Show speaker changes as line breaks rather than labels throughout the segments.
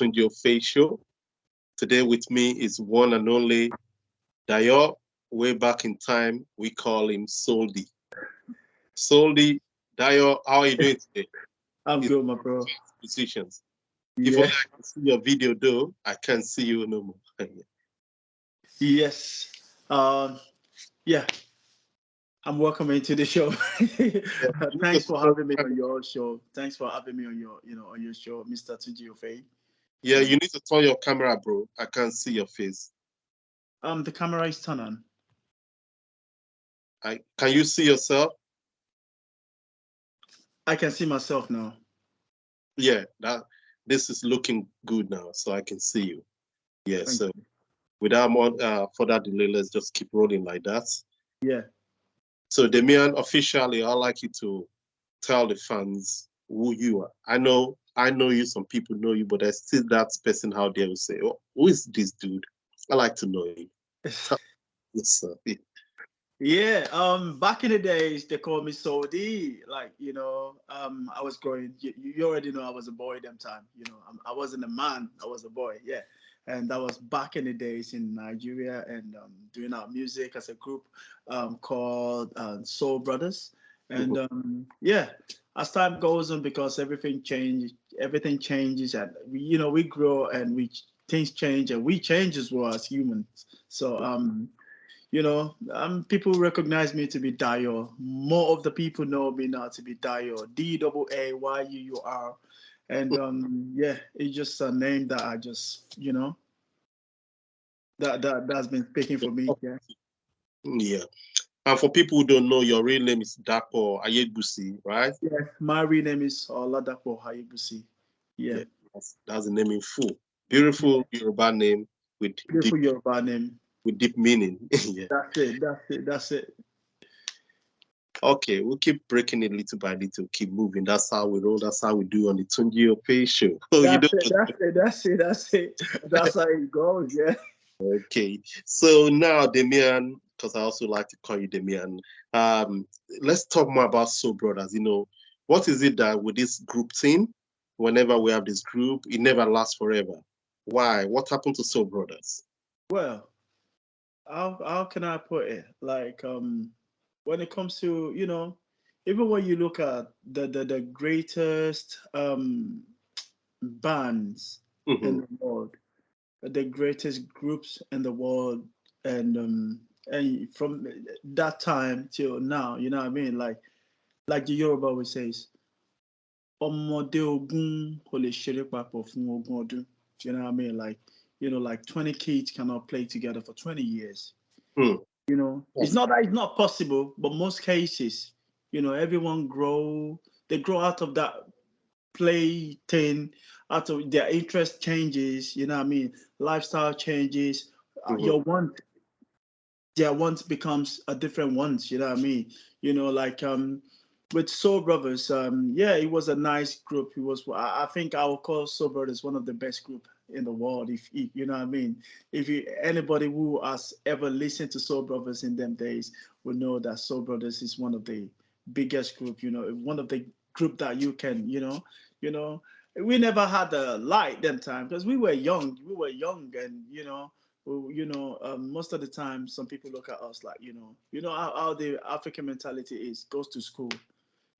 Tunji Offeyi show. Today with me is one and only Dayuur. Way back in time, we call him Soldi. Soldi, Dayuur, how are you doing today?
I'm
It's
good, my bro.
positions. If only
Yeah.
I can see your video though, I can't see you no more.
Yes. Um. Yeah. I'm welcome into the show.
Yeah, you need to
Thanks for
turn
having me
your
on
camera.
your show. Thanks for having me on your show, Mr. Tunji Offeyi.
Yeah, you need to turn your camera, bro. I can't see your face.
The camera is turned on.
Can you see yourself?
I can see myself now.
Yeah, that this is looking good now, so I can see you. Yeah,
Thank
so
you.
without more further delay, let's just keep rolling like that.
Yeah.
So, Damian, officially, I'd like you to tell the fans who you are. I know you. Some people know you, but there's still that person out there who say, "Oh, who is this dude?" I like to know him. Tell- Yes, sir.
Yeah. Back in the days, they called me Saudi. Like, I was growing. You already know I was a boy them time. I wasn't a man. I was a boy. Yeah. And that was back in the days in Nigeria and doing our music as a group called Soul Brothers. And yeah, as time goes on, because everything changes, and we grow and things change and we change as well as humans. So people recognize me to be Dayuur. More of the people know me now to be Dayuur. Dayuur. And yeah, it's just a name that I just, that's been speaking for me. Yeah.
Yeah. And for people who don't know, your real name is Dapo Ayegusi, right?
Yes, my real name is Oladapo Hayibusi. Yeah.
Yeah, that's the name in full. Beautiful Yoruba name with deep
Beautiful Yoruba name.
meaning. Yeah.
That's it.
Okay, we'll keep breaking it little by little, keep moving. That's how we roll. That's how we do on the Tunji Offeyi show. Oh, you
That's
don't.
it. That's it. That's it. That's it. That's how it goes. Yeah.
Okay. So now, Damian, because I also like to call you Damian. Um, let's talk more about Soul Brothers. What is it that with this group team, whenever we have this group, it never lasts forever? Why? What happened to Soul Brothers?
Well, how can I put it? Like when it comes to even when you look at the greatest bands in
Hmm.
the world, the greatest groups in the world, and from that time till now, you know what I mean? Like the Yoruba always says, "Ọmọdé ogún kò lè ṣeré papọ̀ fún ogún ọdún." Do you know what I mean? Like 20 kids cannot play together for 20 years.
Hmm.
It's not that it's not possible, but most cases, everyone they grow out of that play thing, out of their interest changes, you know what I mean? Lifestyle changes,
Hmm.
your want, their want becomes a different want, you know what I mean? Like with Soul Brothers, yeah, it was a nice group. I think I would call Soul Brothers one of the best group in the world. If you know what I mean, if anybody who has ever listened to Soul Brothers in them days will know that Soul Brothers is one of the biggest group. One of the group that you can, you know. We never had a light them time because we were young. We were young, and most of the time, some people look at us like, how the African mentality is: goes to school,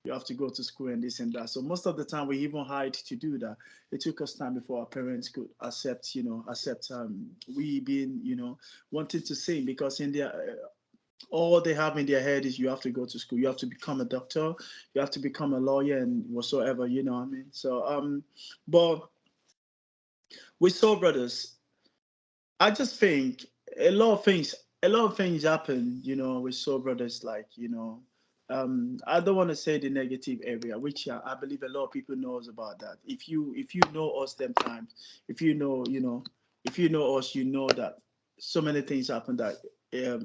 you have to go to school and this and that. So most of the time we even hide to do that. It took us time before our parents could accept we being, wanting to sing, because in their all they have in their head is you have to go to school, you have to become a doctor, you have to become a lawyer and whatsoever, you know what I mean? So but with Soul Brothers, I just think a lot of things happen, with Soul Brothers, like, I don't want to say the negative area, which I believe a lot of people knows about that. If you know us them times, if if you know us, you know that so many things happen that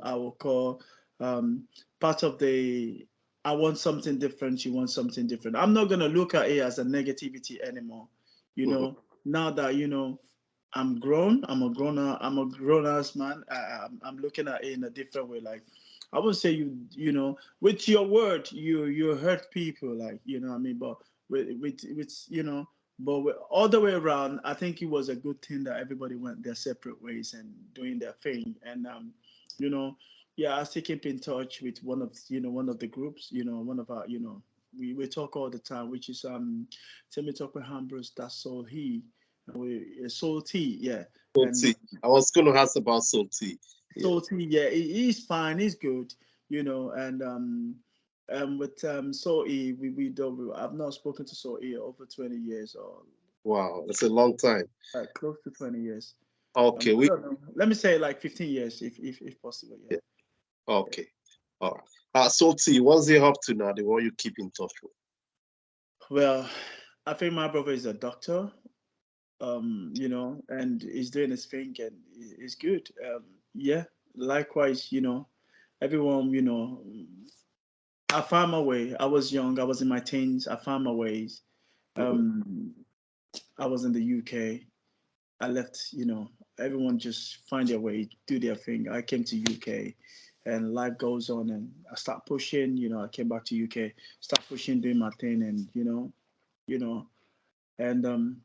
I will call um, part of the I want something different, you want something different. I'm not gonna look at it as a negativity anymore. You
Hmm.
know, now that I'm grown. I'm a grown ass man. I'm looking at it in a different way. Like, I would say with your word, you hurt people. Like, you know what I mean. But with But all the way around, I think it was a good thing that everybody went their separate ways and doing their thing. And you know, yeah, I still keep in touch with one of the groups. One of our we talk all the time, which is Tell Me Talk with Ambrose. That's Soul He, and we Soul T, yeah, and
Salty. I was going to ask about salty. Yeah.
Salty, yeah, he's fine, he's good, and with Soul E, we don't. I've not spoken to Soul E over 20 years or
Wow, that's a long time.
close to 20 years.
Okay,
I
we
don't know. Let me say like 15 years, if possible. Yeah.
yeah. Okay. All right. Salty, what's he up to now? The one you keep in touch with?
Well, I think my brother is a doctor. And he's doing his thing, and it's good. Yeah. Likewise, everyone, I found my way. I was young. I was in my teens. I found my ways.
Mhm.
Um, I was in the UK. I left. Everyone just find their way, do their thing. I came to UK, and life goes on, and I start pushing. I came back to UK, start pushing, doing my thing, and you know, and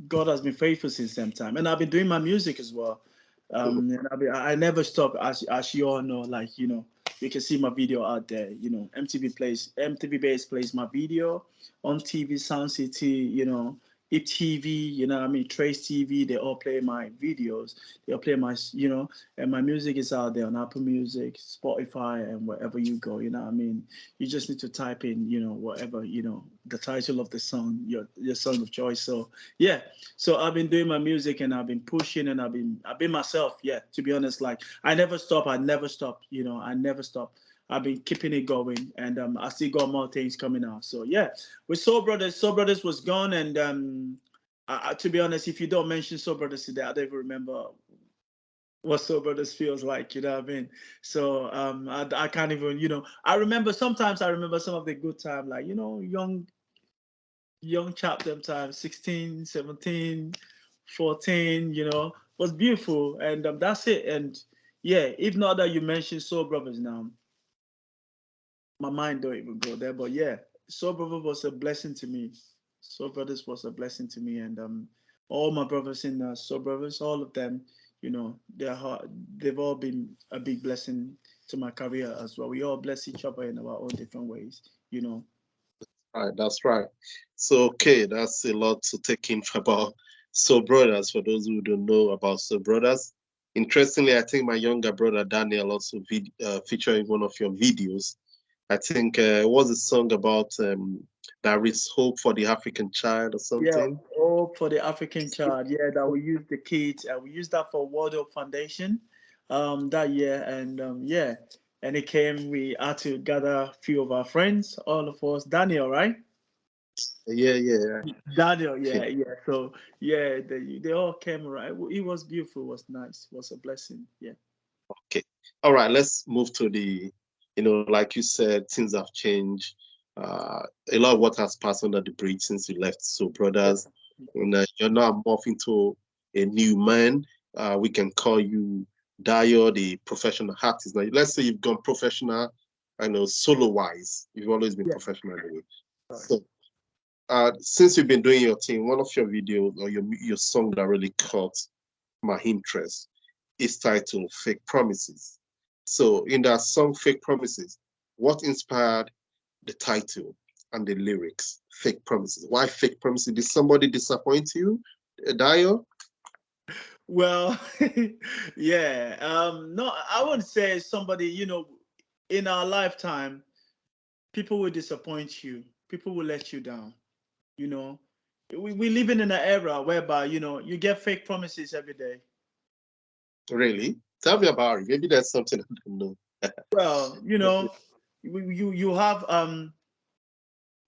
God has been faithful since that time, and I've been doing my music as well.
Mhm.
And I never stop, as you all know. Like you can see my video out there. MTV Base plays my video on TV, Sound City. IPTV. What I mean, Trace TV. They all play my videos. They all play and my music is out there on Apple Music, Spotify, and wherever you go. What I mean, you just need to type in, whatever, the title of the song, your song of choice. So yeah, so I've been doing my music, and I've been pushing, and I've been myself. Yeah, to be honest, like I never stop. I never stop. I never stop. I've been keeping it going, and I still got more things coming out. So yeah, with Soul Brothers was gone, and to be honest, if you don't mention Soul Brothers today, I don't even remember what Soul Brothers feels like. You know what I mean? So I can't even. Sometimes I remember some of the good time, like young chap them times 16, 17, 14, was beautiful, and that's it. And yeah, if not that you mentioned Soul Brothers now, my mind don't even go there. But yeah, Soul Brothers was a blessing to me. Soul Brothers was a blessing to me, and all my brothers in Soul Brothers, all of them, they've all been a big blessing to my career as well. We all bless each other in our own different ways, you know.
All right, that's right. So, okay, that's a lot to take in about Soul Brothers. For those who don't know about Soul Brothers, interestingly, I think my younger brother Daniel also featured in one of your videos. I think it was a song about there is hope for the African child or
Yeah,
something.
all for the African child. Yeah, that we use the kids. We used that for World Hope Foundation that year, and yeah, and it came. We had to gather a few of our friends, all of us. Daniel, right?
Yeah, yeah,
Daniel,
yeah.
yeah, yeah. So yeah, they all came right. It was beautiful. It was nice. It was a blessing. Yeah.
Okay. All right, let's move to like you said, things have changed. A lot of what has passed under the bridge since you left. So, brothers, and you're now morphing to a new man. We can call you Dayuur, the professional artist. Now, let's say you've gone professional, I know, solo wise. You've always been
Yeah.
professional anyway.
Sorry.
So, since you've been doing your thing, one of your videos or your song that really caught my interest is titled Fake Promises. So, in that song, Fake Promises, what inspired the title and the lyrics? Fake Promises. Why fake promises? Did somebody disappoint you, Dio?
Well, yeah. No, I would say somebody. In our lifetime, people will disappoint you. People will let you down. You know, we living in an era whereby you get fake promises every day.
Really? Tell me about it. Maybe that's something I don't know.
Well, you have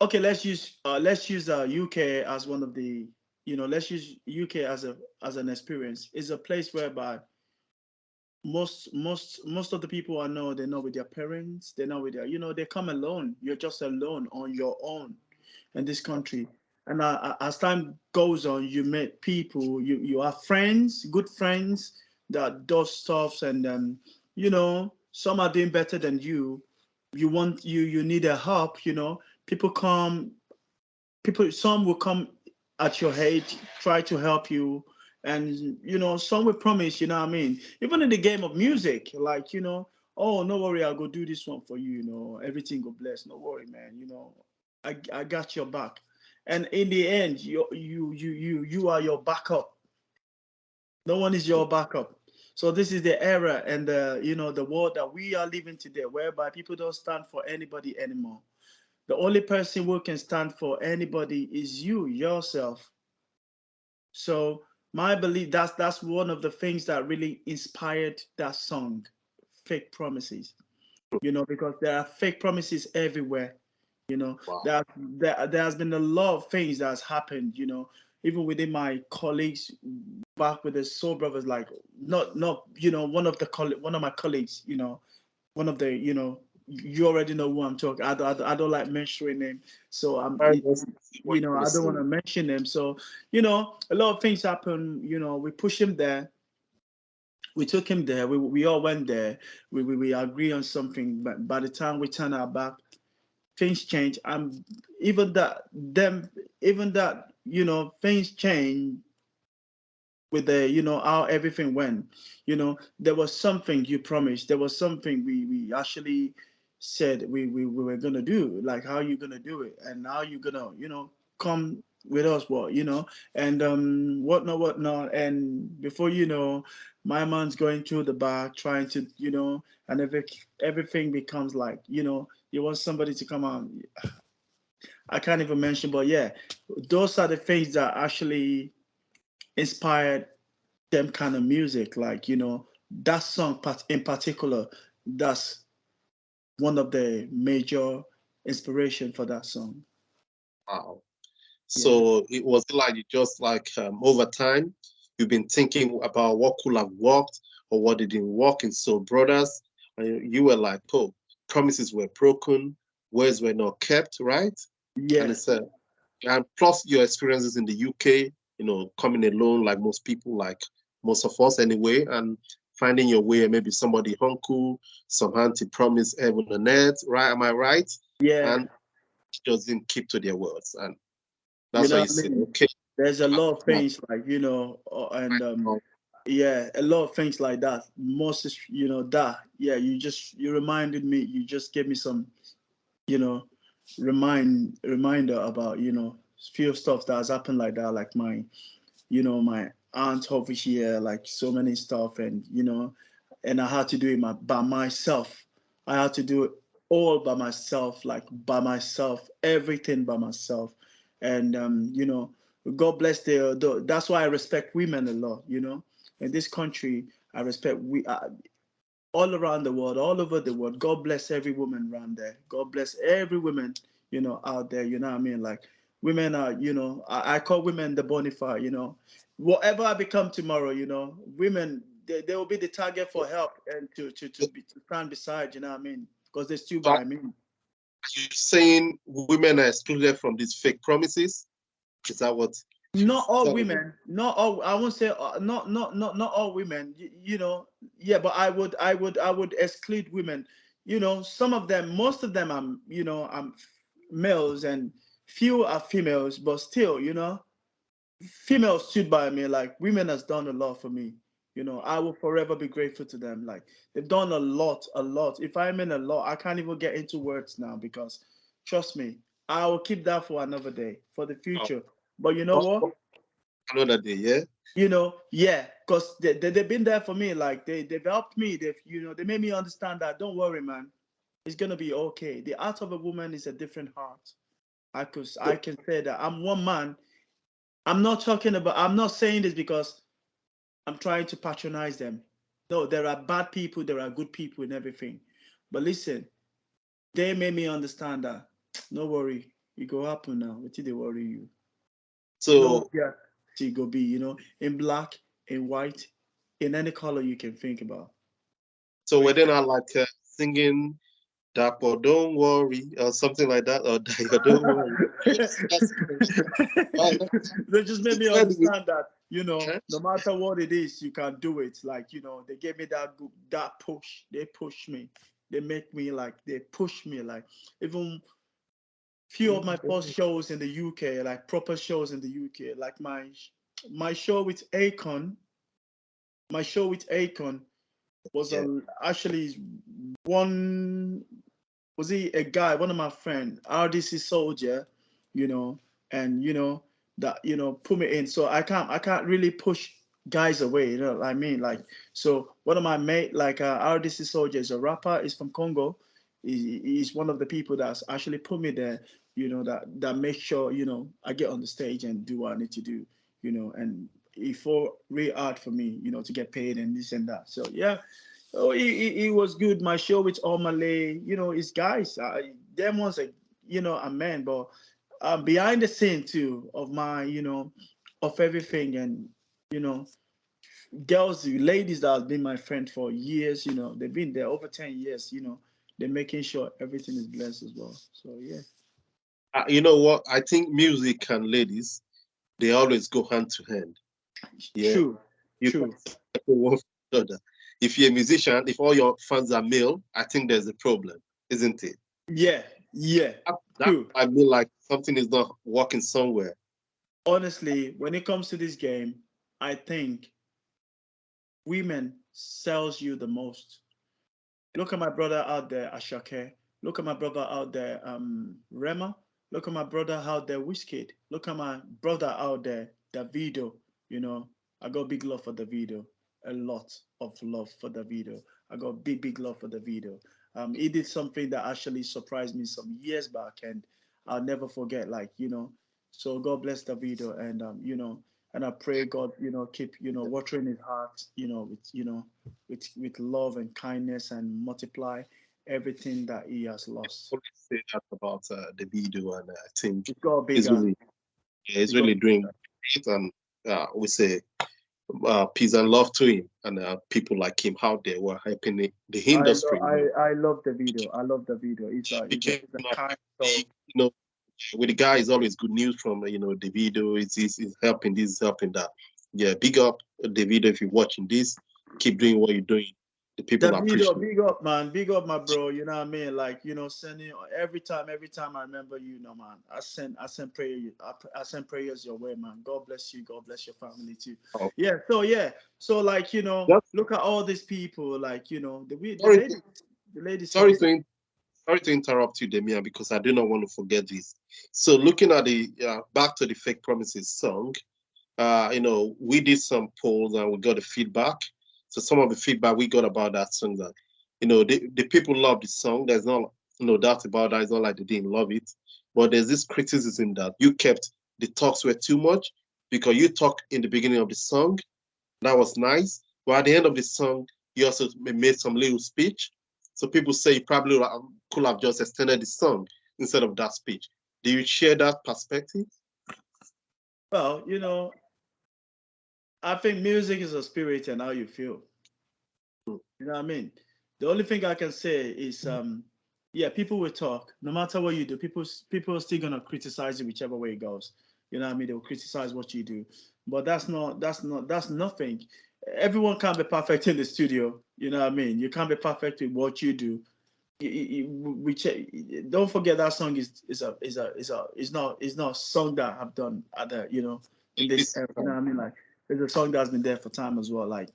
okay. Let's use UK as one of the let's use UK as an experience. It's a place whereby most of the people I know, they're not with their parents, they're not with their they come alone. You're just alone on your own in this country. And as time goes on, you meet people, you have friends, good friends that does stuffs, and some are doing better than you. You need a help. People come, some will come at your head, try to help you. And some will promise, what I mean? Even in the game of music, like, oh, no worry, I'll go do this one for you, everything go bless. No worry, man, I got your back. And in the end, you are your backup. No one is your backup. So this is the era and the world that we are living today, whereby people don't stand for anybody anymore. The only person who can stand for anybody is you yourself. So my belief, that's one of the things that really inspired that song, Fake Promises. Because there are fake promises everywhere.
Wow.
There has been a lot of things that's happened. Even within my colleagues, back with the Soul Brothers, like not one of my colleagues, one of the you already know who I'm talking. I don't like mentioning name, so
I just see what you're
I don't want
saying.
to mention them. So a lot of things happen. We push him there. We took him there. We all went there. We agree on something. But by the time we turn our back, things change. Even that them even that things change with the how everything went. There was something you promised. There was something we actually said we were gonna do. Like, how you gonna do it, and how you gonna come with us, what and whatnot. And before my man's going through the back trying to and everything becomes like you want somebody to come out. I can't even mention, but yeah, those are the things that actually inspired them kind of music. Like, that song in particular, that's one of the major inspiration for that song.
Wow.
Yeah.
So it was like you just like over time, you've been thinking about what could have worked or what didn't work in Soul Brothers. And you were like, oh, promises were broken, words were not kept, right? And
Yeah.
it's and plus your experiences in the UK, coming alone like most people, like most of us anyway, and finding your way, maybe somebody uncle, some auntie promise heaven and earth, right? Am I right?
Yeah.
And just didn't keep to their words. And
You
that's why
know
you
what I
say,
mean?
okay,
There's a lot of
like,
things like, and yeah, a lot of things like that. Most is, that, yeah, you reminded me, you just gave me some, you know, reminder about, few stuff that has happened like that, like my aunt over here, like so many stuff, and and I had to do it by myself. I had to do it all by myself, like by myself, everything by myself. And God bless that's why I respect women a lot. In this country, I respect we all around the world, all over the world. God bless every woman around there. God bless every woman, out there. You know what I mean? Like, women are, I call women the bonfire. Whatever I become tomorrow, women, they will be the target for help and to stand beside. You know what I mean? Because they still
so
by me.
you're saying women are excluded from these fake promises? Is that what
Not
she's
all
telling me?
women, not all. I won't say not all women. Yeah, but I would exclude women. Some of them, most of them, I'm males, and few are females, but still, females stood by me. Like, women has done a lot for me. I will forever be grateful to them. Like, they've done a lot, a lot. If I mean a lot, I can't even get into words now, because trust me, I will keep that for another day, for the
Oh,
future. But you know
oh,
what?
oh, another day, yeah?
Yeah, because they've been there for me. Like, they've helped me. They made me understand that, don't worry, man, it's gonna be okay. The heart of a woman is a different heart. I
So,
can say that I'm one man. I'm not saying this because I'm trying to patronize them. No, there are bad people, there are good people and everything. But listen, they made me understand that, no worry, it go happen now. What did they worry you? No,
so,
yeah, it go be, in black, in white, in any color you can think about.
so we're
Wait.
then I like singing Dapo, don't worry, or something like that, or Dayo, don't worry. Right,
They just made me
anyway,
understand that,
eh?
no matter what it is, you can do it. Like, they gave me that push. They push me. They make me, like, they push me. Like, even few of my first shows in the UK, like proper shows in the UK, like my show with Akon, my show with Akon was
Yeah,
actually one was he a guy, one of my friend, RDC Soldier, you know, and that put me in. So I can't really push guys away, you know what I mean? Like, so one of my mate, like RDC Soldier, is a rapper, is from Congo. He's one of the people that's actually put me there, that makes sure, I get on the stage and do what I need to do, and it fought really hard for me, to get paid and this and that. So yeah, oh, he was good. My show with Omalay, his guys, them ones, like, a man, but behind the scene too of my, of everything, and you know, girls, ladies that have been my friend for years, they've been there over 10 years, they're making sure everything is blessed as well. So yeah,
you know what? I think music and ladies, they always go hand to hand. Yeah,
true,
you
true.
can't separate one from the other. If you're a musician, if all your fans are male, I think there's a problem, isn't it?
Yeah, yeah,
That
true.
I mean, like something is not working somewhere.
Honestly, when it comes to this game, I think women sells you the most. Look at my brother out there, Ashake. Look at my brother out there, Rema. Look at my brother out there, Wizkid. Look at my brother out there, Davido. I got big love for Davido. A lot of love for Davido. I got big love for Davido. He did something that actually surprised me some years back, and I'll never forget. Like, so God bless Davido, and and I pray God, keep, watering his heart, with love and kindness, and multiply everything that he has lost.
Always say that about the video, and I think
It got
it's
bigger.
really, yeah, it's
It got
really doing
bigger.
it, and we say peace and love to him, and people like him out there who are helping the industry.
I love the video. I love the video.
Became
It's a
a
kind
big,
soul.
with the guy is always good news from the video. It's helping this, is helping that. Yeah, big up the video if you're watching this. Keep doing what you're doing. The people
Davido,
appreciate.
big up, man. Big up, my bro. You know what I mean? Like, sending every time I remember you, man. I send prayer. I send prayers your way, man. God bless you. God bless your family too.
Oh,
Yeah. So yeah. So like,
just
look at all these people. Like, the
sorry,
ladies, the ladies
sorry
support.
to sorry to interrupt you, Demian, because I do not want to forget this. So looking at the back to the fake promises song, we did some polls and we got the feedback. So some of the feedback we got about that song that, the people love the song. There's no doubt about that. It's not like they didn't love it. But there's this criticism that you kept the talks were too much because you talked in the beginning of the song. That was nice. But at the end of the song, you also made some little speech. So people say you probably could have just extended the song instead of that speech. Do you share that perspective?
Well, I think music is a spirit and how you feel. You know what I mean? The only thing I can say is, yeah, people will talk. No matter what you do, people are still gonna criticize you whichever way it goes. You know what I mean? They'll criticize what you do, but that's nothing. Everyone can't be perfect in the studio. You know what I mean? You can't be perfect with what you do. Don't forget that song is not a song that I've done at the in this era. You know what I mean? Like, it's a song that's been there for time as well. Like,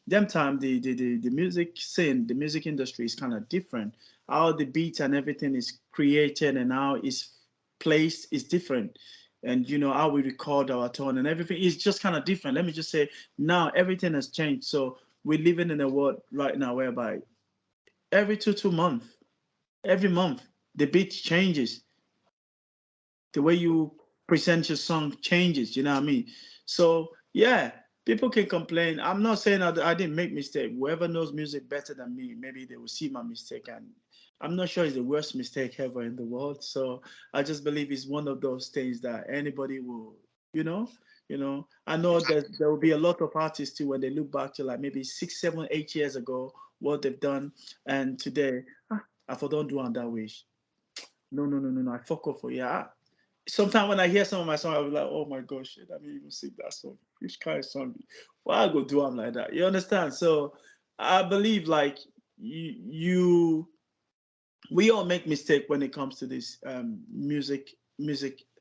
them time the music scene, the music industry is kind of different. How the beat and everything is created and how it's placed is different. And how we record our tone and everything is just kind of different. Let me just say, now everything has changed. So we're living in a world right now whereby every two months, every month, the beat changes. The way you present your song changes. You know what I mean? So yeah, people can complain. I'm not saying I didn't make mistake. Whoever knows music better than me, maybe they will see my mistake, and I'm not sure it's the worst mistake ever in the world. So I just believe it's one of those things that anybody will, you know, I know that there will be a lot of artists too when they look back to like maybe 6, 7, 8 years ago what they've done, and today, I for don't do on that way. No, no, no, no, no. I fuck off for yeah. Sometimes when I hear some of my songs, I'll be like, oh my gosh, shit, I didn't even sing that song. Which kind of song? Why I go do them like that? You understand? So I believe like you we all make mistake when it comes to this music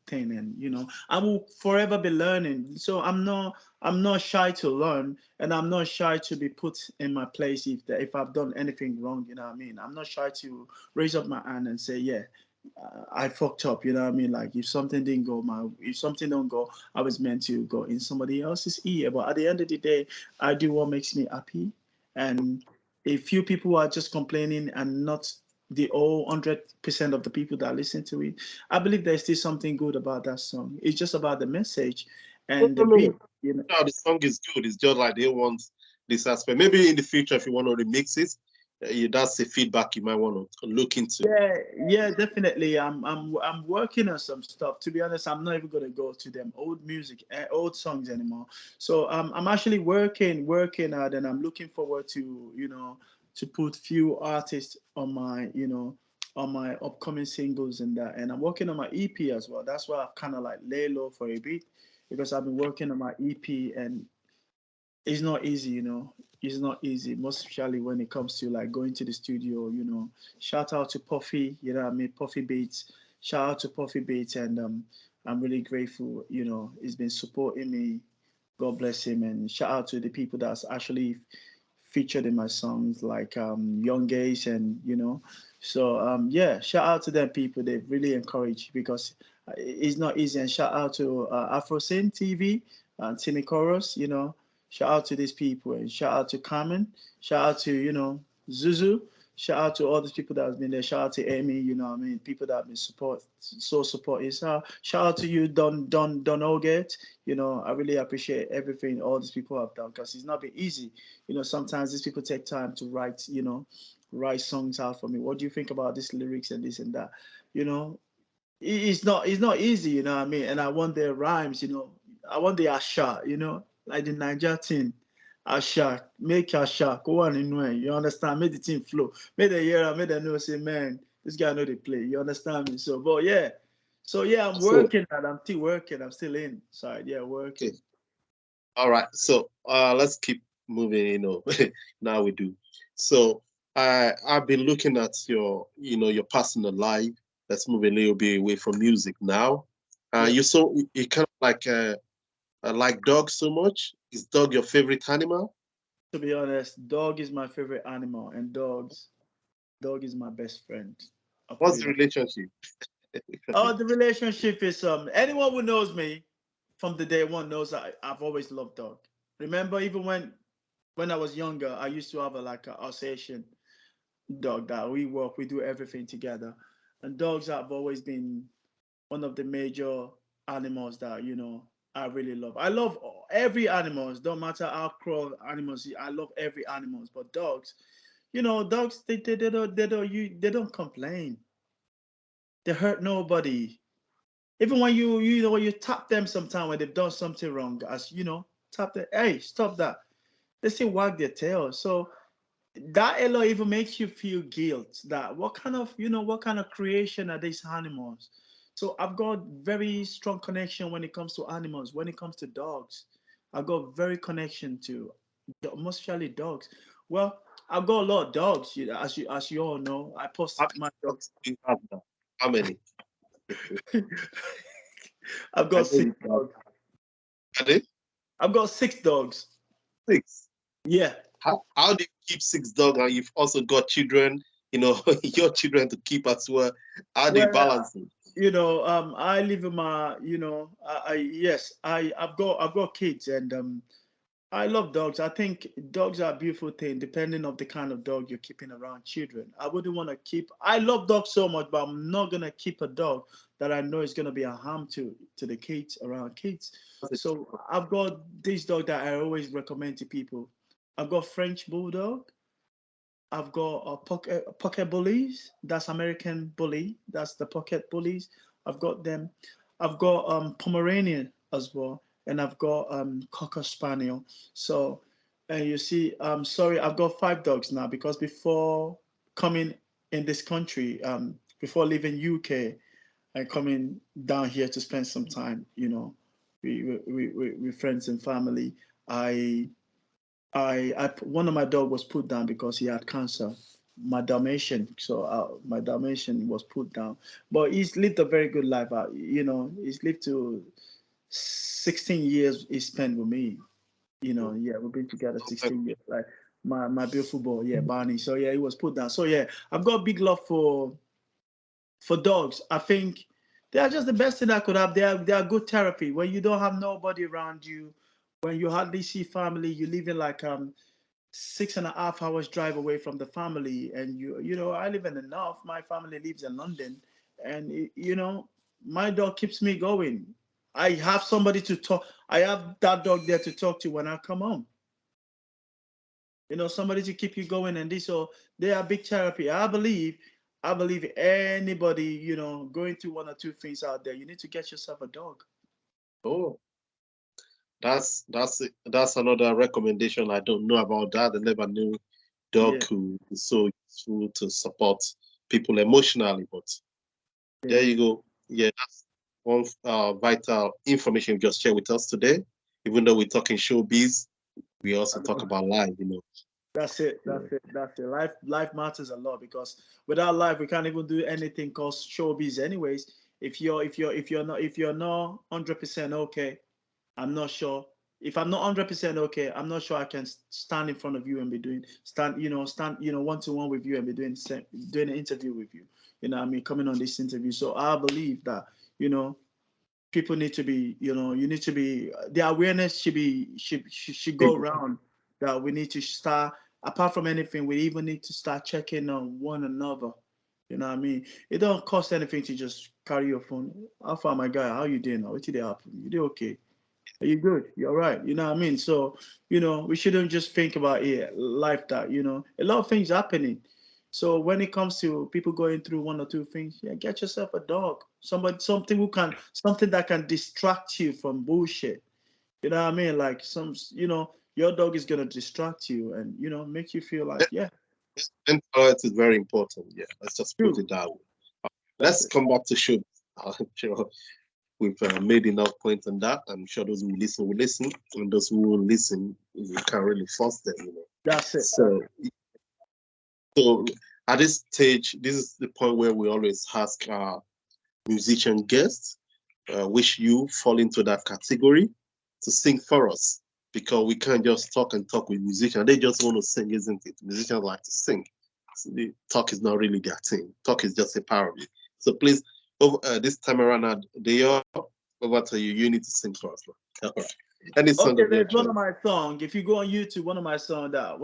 thing, and I will forever be learning. So I'm not shy to learn, and I'm not shy to be put in my place if I've done anything wrong. You know what I mean? I'm not shy to raise up my hand and say, yeah, I fucked up. You know what I mean? Like if something don't go, I was meant to go in somebody else's ear. But at the end of the day, I do what makes me happy. And a few people are just complaining and not the all 100% of the people that listen to it, I believe there's still something good about that song. It's just about the message
No,
and the
no, no,
beat.
no. No, the song is good. It's just like they want this aspect. Maybe in the future, if you want to remix it, that's the feedback you might want to look into.
Yeah, yeah, definitely. I'm working on some stuff. To be honest, I'm not even gonna go to them old music, old songs anymore. So I'm actually working hard, and I'm looking forward to to put few artists on my upcoming singles and that. And I'm working on my EP as well. That's why I've kind of like lay low for a bit because I've been working on my EP, and it's not easy, It's not easy, most especially when it comes to like going to the studio. Shout out to Puffy, I mean, Puffy Beats. Shout out to Puffy Beats, and I'm really grateful. He's been supporting me. God bless him, and shout out to the people that's actually featured in my songs, like Young Gays, and So yeah, shout out to them people. They've really encouraged because it's not easy. And shout out to AfroSyn TV and Timmy Chorus. Shout out to these people, and shout out to Carmen. Shout out to Zuzu. Shout out to all these people that have been there. Shout out to Amy. I mean, people that have been supportive. So shout out to you, Don Ogate. I really appreciate everything all these people have done because it's not been easy. Sometimes these people take time to write songs out for me. What do you think about these lyrics and this and that? You know, it's not easy, what I mean? And I want their rhymes, I want the asha, like the Niger thing. Asha, make asha, go on in way. You understand? Make the team flow. Make the hear, make the know say, man, this guy know they play. You understand me? So, but yeah. So yeah, I'm
So,
working and I'm still working. I'm still inside. Yeah,
okay.
working.
All right. So, let's keep moving, now we do. So, I've been looking at your personal life. Let's move a little bit away from music now.
Yeah.
You kind of like dogs so much. Is dog your favorite animal?
To be honest, dog is my favorite animal, and dog is my best friend. I'll put
What's
it
the
that.
relationship?
Oh, the relationship is anyone who knows me from the day one knows I've always loved dog. Remember, even when I was younger, I used to have like a Alsatian dog that we do everything together, and dogs have always been one of the major animals that I really love. I love every animals, don't matter how cruel animals. I love every animals, but dogs, dogs they don't complain. They hurt nobody. Even when when you tap them sometime when they've done something wrong, as tap them, hey, stop that. They still wag their tail. So that alone even makes you feel guilt that what kind of creation are these animals. So I've got very strong connection when it comes to animals. When it comes to dogs, I've got very connection to most especially dogs. Well, I've got a lot of dogs, as you all know. I
How
post
many
my dog.
dogs do you have now? How many?
I've
I
got
know
six
you have.
dogs.
Are they
I've got six dogs.
six?
Yeah.
How do you keep six dogs and you've also got children, your children to keep as well? How do you
Well,
balance it?
I live in my, yes, I've got kids, and I love dogs. I think dogs are a beautiful thing, depending on the kind of dog you're keeping around children. I wouldn't want to keep. I love dogs so much, but I'm not gonna keep a dog that I know is gonna be a harm to the kids around kids.
That's a
So I've got this dog that I always recommend to people. I've got French bulldog. I've got pocket bullies. That's American bully. That's the pocket bullies. I've got them. I've got Pomeranian as well, and I've got Cocker Spaniel. So, and you see, sorry, I've got five dogs now because before coming in this country, before leaving UK and coming down here to spend some time, with friends and family, I one of my dog was put down because he had cancer. my Dalmatian. So my Dalmatian was put down, but he's lived a very good life. He's lived to 16 years he spent with me. Yeah, we've been together 16 years. Like my beautiful boy, yeah, Barney. So yeah, he was put down. So yeah, I've got big love for dogs. I think they are just the best thing I could have. They are good therapy when you don't have nobody around you, when you hardly see family. You live in like 6.5 hours drive away from the family, and I live in the north. My family lives in London, and my dog keeps me going. I have somebody to talk. I have that dog there to talk to when I come home. Somebody to keep you going, and this, so they are big therapy. I believe anybody, going through one or two things out there, you need to get yourself a dog.
Oh, that's another recommendation. I don't know about that. I never knew dog
Yeah,
could be so useful to support people emotionally. But
yeah.
there you go. Yeah, that's one vital information you just shared with us today. Even though we're talking showbiz, we also talk about life.
That's it.
Yeah.
That's it. That's it. Life matters a lot, because without life, we can't even do anything called showbiz. Anyways, if you're not 100% okay, I'm not sure. If I'm not 100% okay, I'm not sure I can stand in front of you and be one to one with you and be doing an interview with you. I mean, coming on this interview. So I believe that people need to be, you need to be, the awareness should go around, that we need to start, apart from anything, we even need to start checking on one another. You know what I mean? It don't cost anything to just carry your phone. How far, my guy? How you doing now? What did happen? You do okay? Are you good? You're right. You know what I mean? So, we shouldn't just think about life that, a lot of things happening. So when it comes to people going through one or two things, yeah, get yourself a dog. Something that can distract you from bullshit. You know what I mean? Like your dog is gonna distract you and make you feel like, yeah,
Mental health is very important. Yeah, let's just put
true.
it that way.
That's
Let's
it.
come back to show. I'm sure we've made enough points on that. I'm sure those who listen will listen, and those who won't listen, we can't really force them.
That's it. That's
So,
it.
so at this stage, this is the point where we always ask our musician guests, which you fall into that category, to sing for us, because we can't just talk and talk with musicians. They just want to sing, isn't it? Musicians like to sing. So the talk is not really their thing. Talk is just a part of it. So please, this time around, Dayuur, over to you. You need to sing for us. All right. Any song
Okay,
of your
there's one of
choice.
my song. If you go on YouTube, one of my song out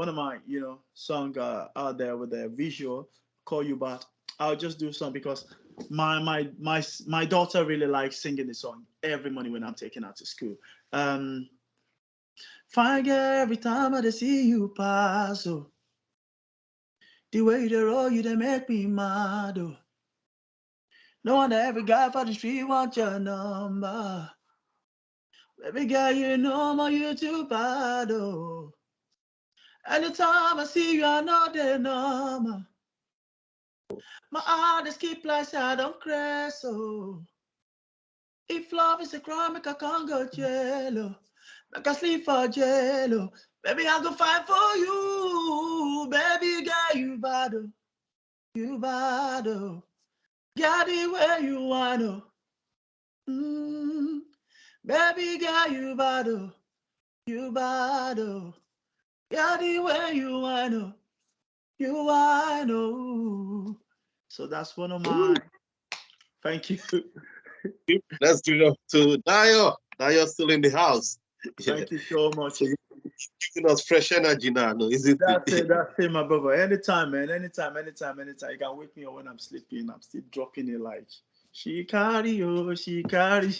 there with a visual, call you back. I'll just do some because my daughter really likes singing the song every morning when I'm taking her to school. Um, Fine girl, every time I dey see you pass, oh, the way you dey roll, you dey make me mad, oh. No wonder every guy for the street want your number. Baby girl, you know my you too bad, oh. Anytime I see you, I know they normal. My heart is keep like say I don't cry, so if love is a crime, make I can't go jail, oh. Make I sleep for jail, oh. Baby, I go fight for you. Baby girl, you bad, oh. You bad, oh. Get it where you want, oh. Mm. Baby girl, you bad, oh. You bad, oh. Get it where you want, oh. You want, oh. So that's one of
Ooh,
my. Thank you.
let's give it up to Dayuur. Dayuur's still in the house. Yeah.
Thank you so
So
much.
you're giving us fresh energy now, no, isn't
That's it.
it?
That's it, my brother. Anytime, man. Anytime. You can wake me up when I'm sleeping. I'm still dropping it like she carry, oh, she carry.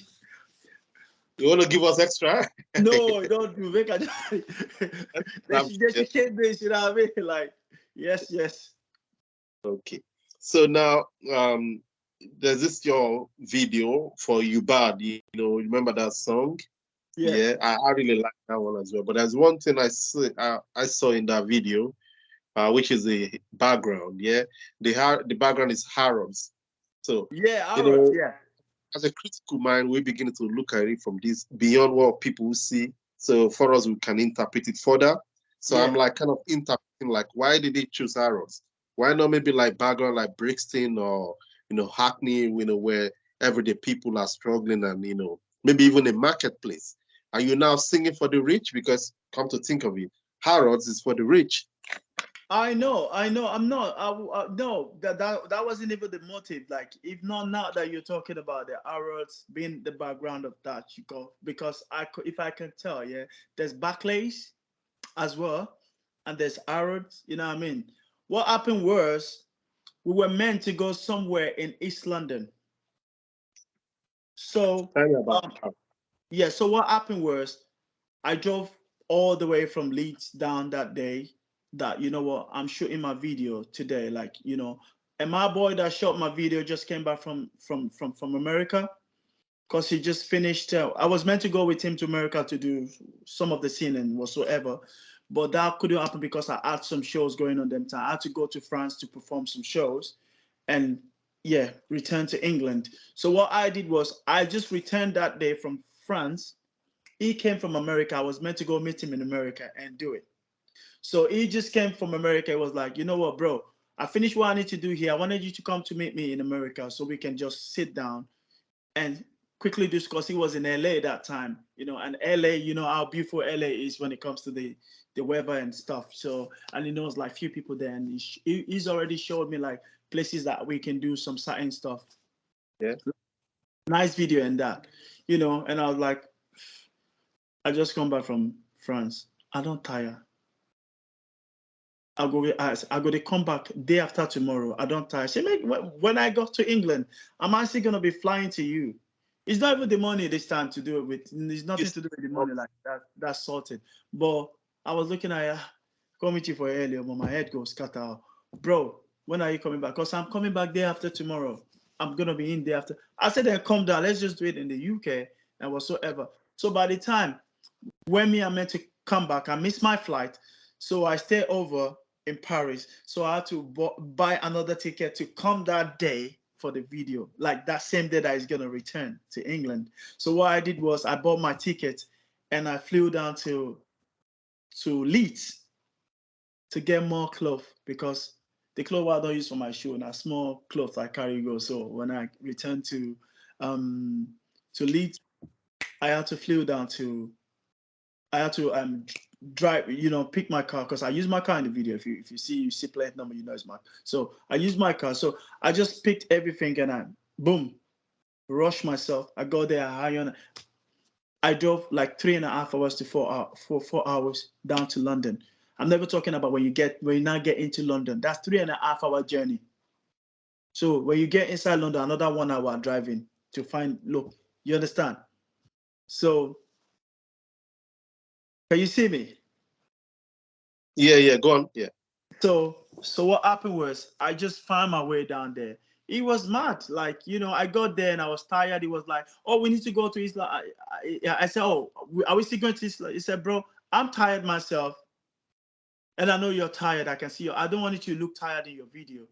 You want to give us extra?
No, don't do. Make I they
I'm
should they should keep this. You know what I mean? Like, yes, yes.
okay. So now, there's this your video for You Bad. Remember that song?
Yeah.
Yeah, I really like that one as well. But there's one thing I saw in that video, which is the background. Yeah, the background is Harrods. So,
Yeah,
you
Arrows,
know,
yeah.
as a critical mind, we begin to look at it from this beyond what people see. So for us, we can interpret it further. So
Yeah.
I'm like kind of interpreting like, why did they choose Harrods? Why not maybe like background like Brixton or Hackney, where everyday people are struggling and maybe even a marketplace. Are you now singing for the rich? Because come to think of it, Harrods is for the rich.
I know. I'm not. No, that wasn't even the motive. Like, if not now that you're talking about the arrows being the background of that, you go because if I can tell, yeah, there's Barclays as well, and there's arrows. You know what I mean? What happened was we were meant to go somewhere in East London. So,
Tell me about that.
yeah. So what happened was I drove all the way from Leeds down that day. That you know what, I'm shooting my video today, like and my boy that shot my video just came back from America because he just finished. I was meant to go with him to America to do some of the scene and whatsoever, but that couldn't happen because I had some shows going on them time. I had to go to France to perform some shows, and yeah, return to England. So what I did was I just returned that day from France. He came from America. I was meant to go meet him in America and do it. So he just came from America. He was like, you know what, bro? I finished what I need to do here. I wanted you to come to meet me in America so we can just sit down and quickly discuss. He was in LA that time, and LA, you know how beautiful LA is when it comes to the weather and stuff. So, and he knows like few people there, and he's already showed me like places that we can do some certain stuff.
Yeah.
Nice video and that, and I was like, I just come back from France. I don't tire. I go to come back day after tomorrow. I don't tire. Say, when I go to England, I'm actually gonna be flying to you. It's not even the money this time to do it with. It's nothing to do with the money like that. That's sorted. But I was looking at coming to you for earlier, but my head goes scatter. Bro, when are you coming back? Because I'm coming back day after tomorrow. I'm gonna be in day after. I said, then come down. Let's just do it in the UK and whatsoever. So by the time when me I meant to come back, I missed my flight, so I stayed over in Paris. So I had to buy another ticket to come that day for the video, like that same day that is gonna return to England. So what I did was I bought my ticket and I flew down to Leeds to get more clothes because the clothes I don't use for my show and small clothes I carry go. So when I returned to Leeds, I had to flew down to I had to drive, pick my car because I use my car in the video. If you see plate number, it's my. So I use my car. So I just picked everything and I boom, rush myself. I go there, I drove like 3.5 hours to 4 hours down to London. I'm never talking about when you now get into London. That's 3.5 hour journey. So when you get inside London, another 1 hour driving to find look. You understand? So can you see me?
Yeah, go on. Yeah.
So what happened was I just found my way down there. It was mad. Like, I got there and I was tired. He was like, oh, we need to go to Islam. I said, oh, are we still going to Islam? He said, bro, I'm tired myself. And I know you're tired. I can see you. I don't want you to look tired in your video.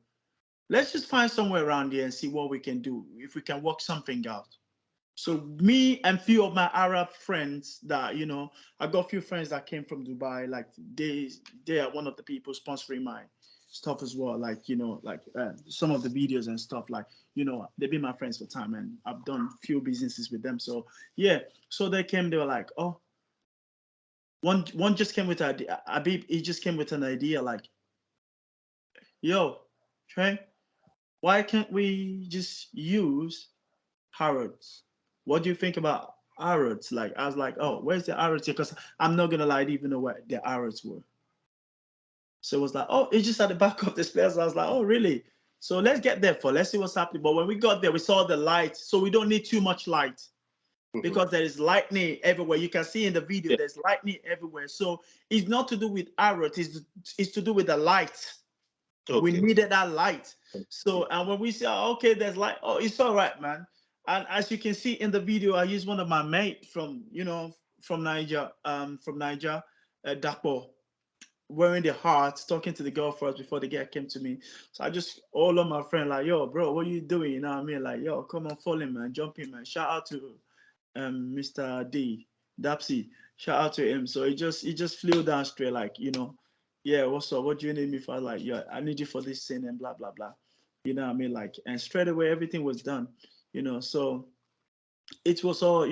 Let's just find somewhere around here and see what we can do. If we can work something out. So me and few of my Arab friends that, I got a few friends that came from Dubai, like they are one of the people sponsoring my stuff as well. Like, some of the videos and stuff, like, they've been my friends for time and I've done few businesses with them. So yeah, so they came, they were like, oh, one just came with an idea. Abib, he just came with an idea like, yo, Trey, why can't we just use Harrods? What do you think about Harrods? Like, I was like, oh, where's the Harrods here? Because I'm not gonna lie, I didn't even know where the Harrods were. So it was like, oh, it's just at the back of the stairs. I was like, oh, really? So let's get there for. Let's see what's happening. But when we got there, we saw the light. So we don't need too much light because there is lightning everywhere. You can see in the video, there's lightning everywhere. So it's not to do with Harrods. It's to do with the light. Okay. We needed that light. So, and when we say, oh, okay, there's light, oh, it's all right, man. And as you can see in the video, I used one of my mates from Niger, Dapo, wearing the heart, talking to the girl first before the girl came to me. So I just all of my friend like, yo, bro, what are you doing? You know what I mean? Like, yo, come on, fall in, man, jump in, man. Shout out to Mr. D, Dapsy. Shout out to him. So he just flew down straight, like, yeah, what's up? What do you need me for? Like, yeah, I need you for this scene and blah blah blah. You know what I mean? Like, and straight away everything was done. So it was all,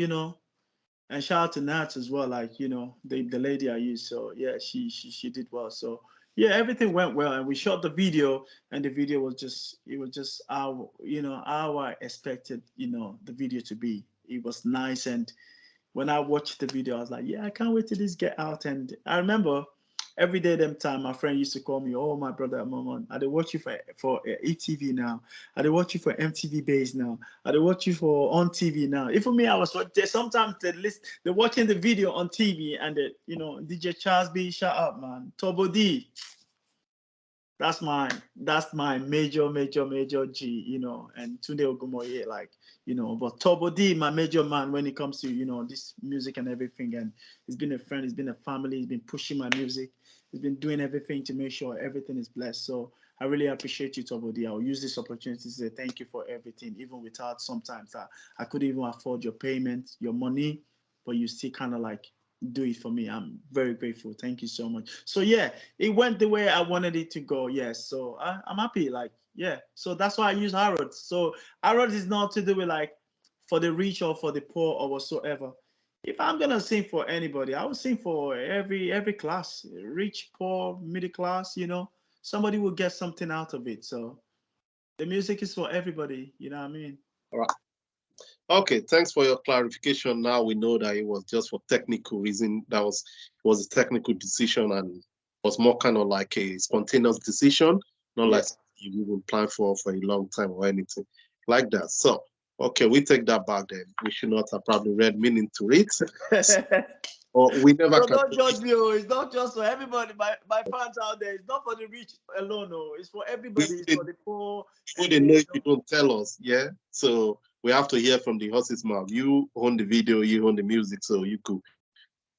and shout out to Nat as well, like, the lady I used. So yeah, she did well. So yeah, everything went well, and we shot the video, and the video was just, it was just how I expected, the video to be. It was nice, and when I watched the video, I was like, yeah, I can't wait till this get out. And I remember every day them time my friend used to call me, oh my brother, mom, I did watch you for ETV now. I did watch you for MTV Base now. I did watch you for on TV now. Even me, I was sometimes they're watching the video on TV, and DJ Charles B, shut up, man. Turbo D, that's my major G, and Tunde Ogumoye, like, but Turbo D, my major man when it comes to, this music and everything. And he's been a friend, he's been a family, he's been pushing my music, he's been doing everything to make sure everything is blessed. So I really appreciate you, Turbo D. I'll use this opportunity to say thank you for everything, even without sometimes I couldn't even afford your payment, your money, but you still kind of like do it for me. I'm very grateful. Thank you so much. So yeah, it went the way I wanted it to go. Yes. So I'm happy. Like, yeah. So that's why I use Harrods. So Harrods is not to do with like for the rich or for the poor or whatsoever. If I'm gonna sing for anybody, I will sing for every class, rich, poor, middle class. Somebody will get something out of it. So the music is for everybody. You know what I mean?
All right. Okay, thanks for your clarification. Now we know that it was just for technical reason. That was a technical decision, and was more kind of like a spontaneous decision, not like
Yeah.
you even planned for a long time or anything like that. So, okay, we take that back then. We should not have probably read meaning to it, or we never
Bro,
can.
don't judge me. Oh, it's not just for everybody. My fans out there. It's not for the rich alone. Oh, it's for
We
everybody. It's for
wouldn't,
the poor
we
and
wouldn't know if you don't tell us. Yeah, so we have to hear from the horse's mouth. You own the video, you own the music, so you could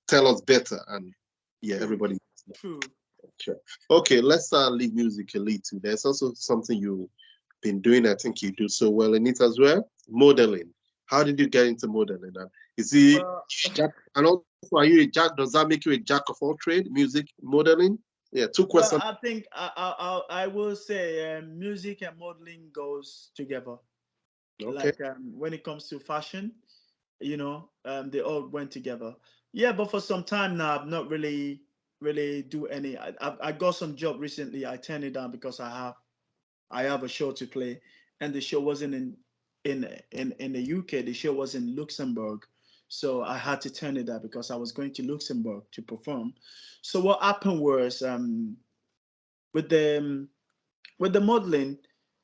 tell us better, and yeah,
true,
everybody.
true.
Sure. Okay, let's leave music a little. There's also something you've been doing. I think you do so well in it as well. Modeling. How did you get into modeling? And is he
Well,
jack? And also, are you a jack? Does that make you a jack of all trade? Music modeling. Yeah, two
well,
questions.
I think I will say music and modeling goes together.
Okay.
Like when it comes to fashion, they all went together. Yeah, but for some time now, I've not really do any. I got some job recently. I turned it down because I have a show to play, and the show wasn't in the UK. The show was in Luxembourg, so I had to turn it down because I was going to Luxembourg to perform. So what happened was with the with the modeling,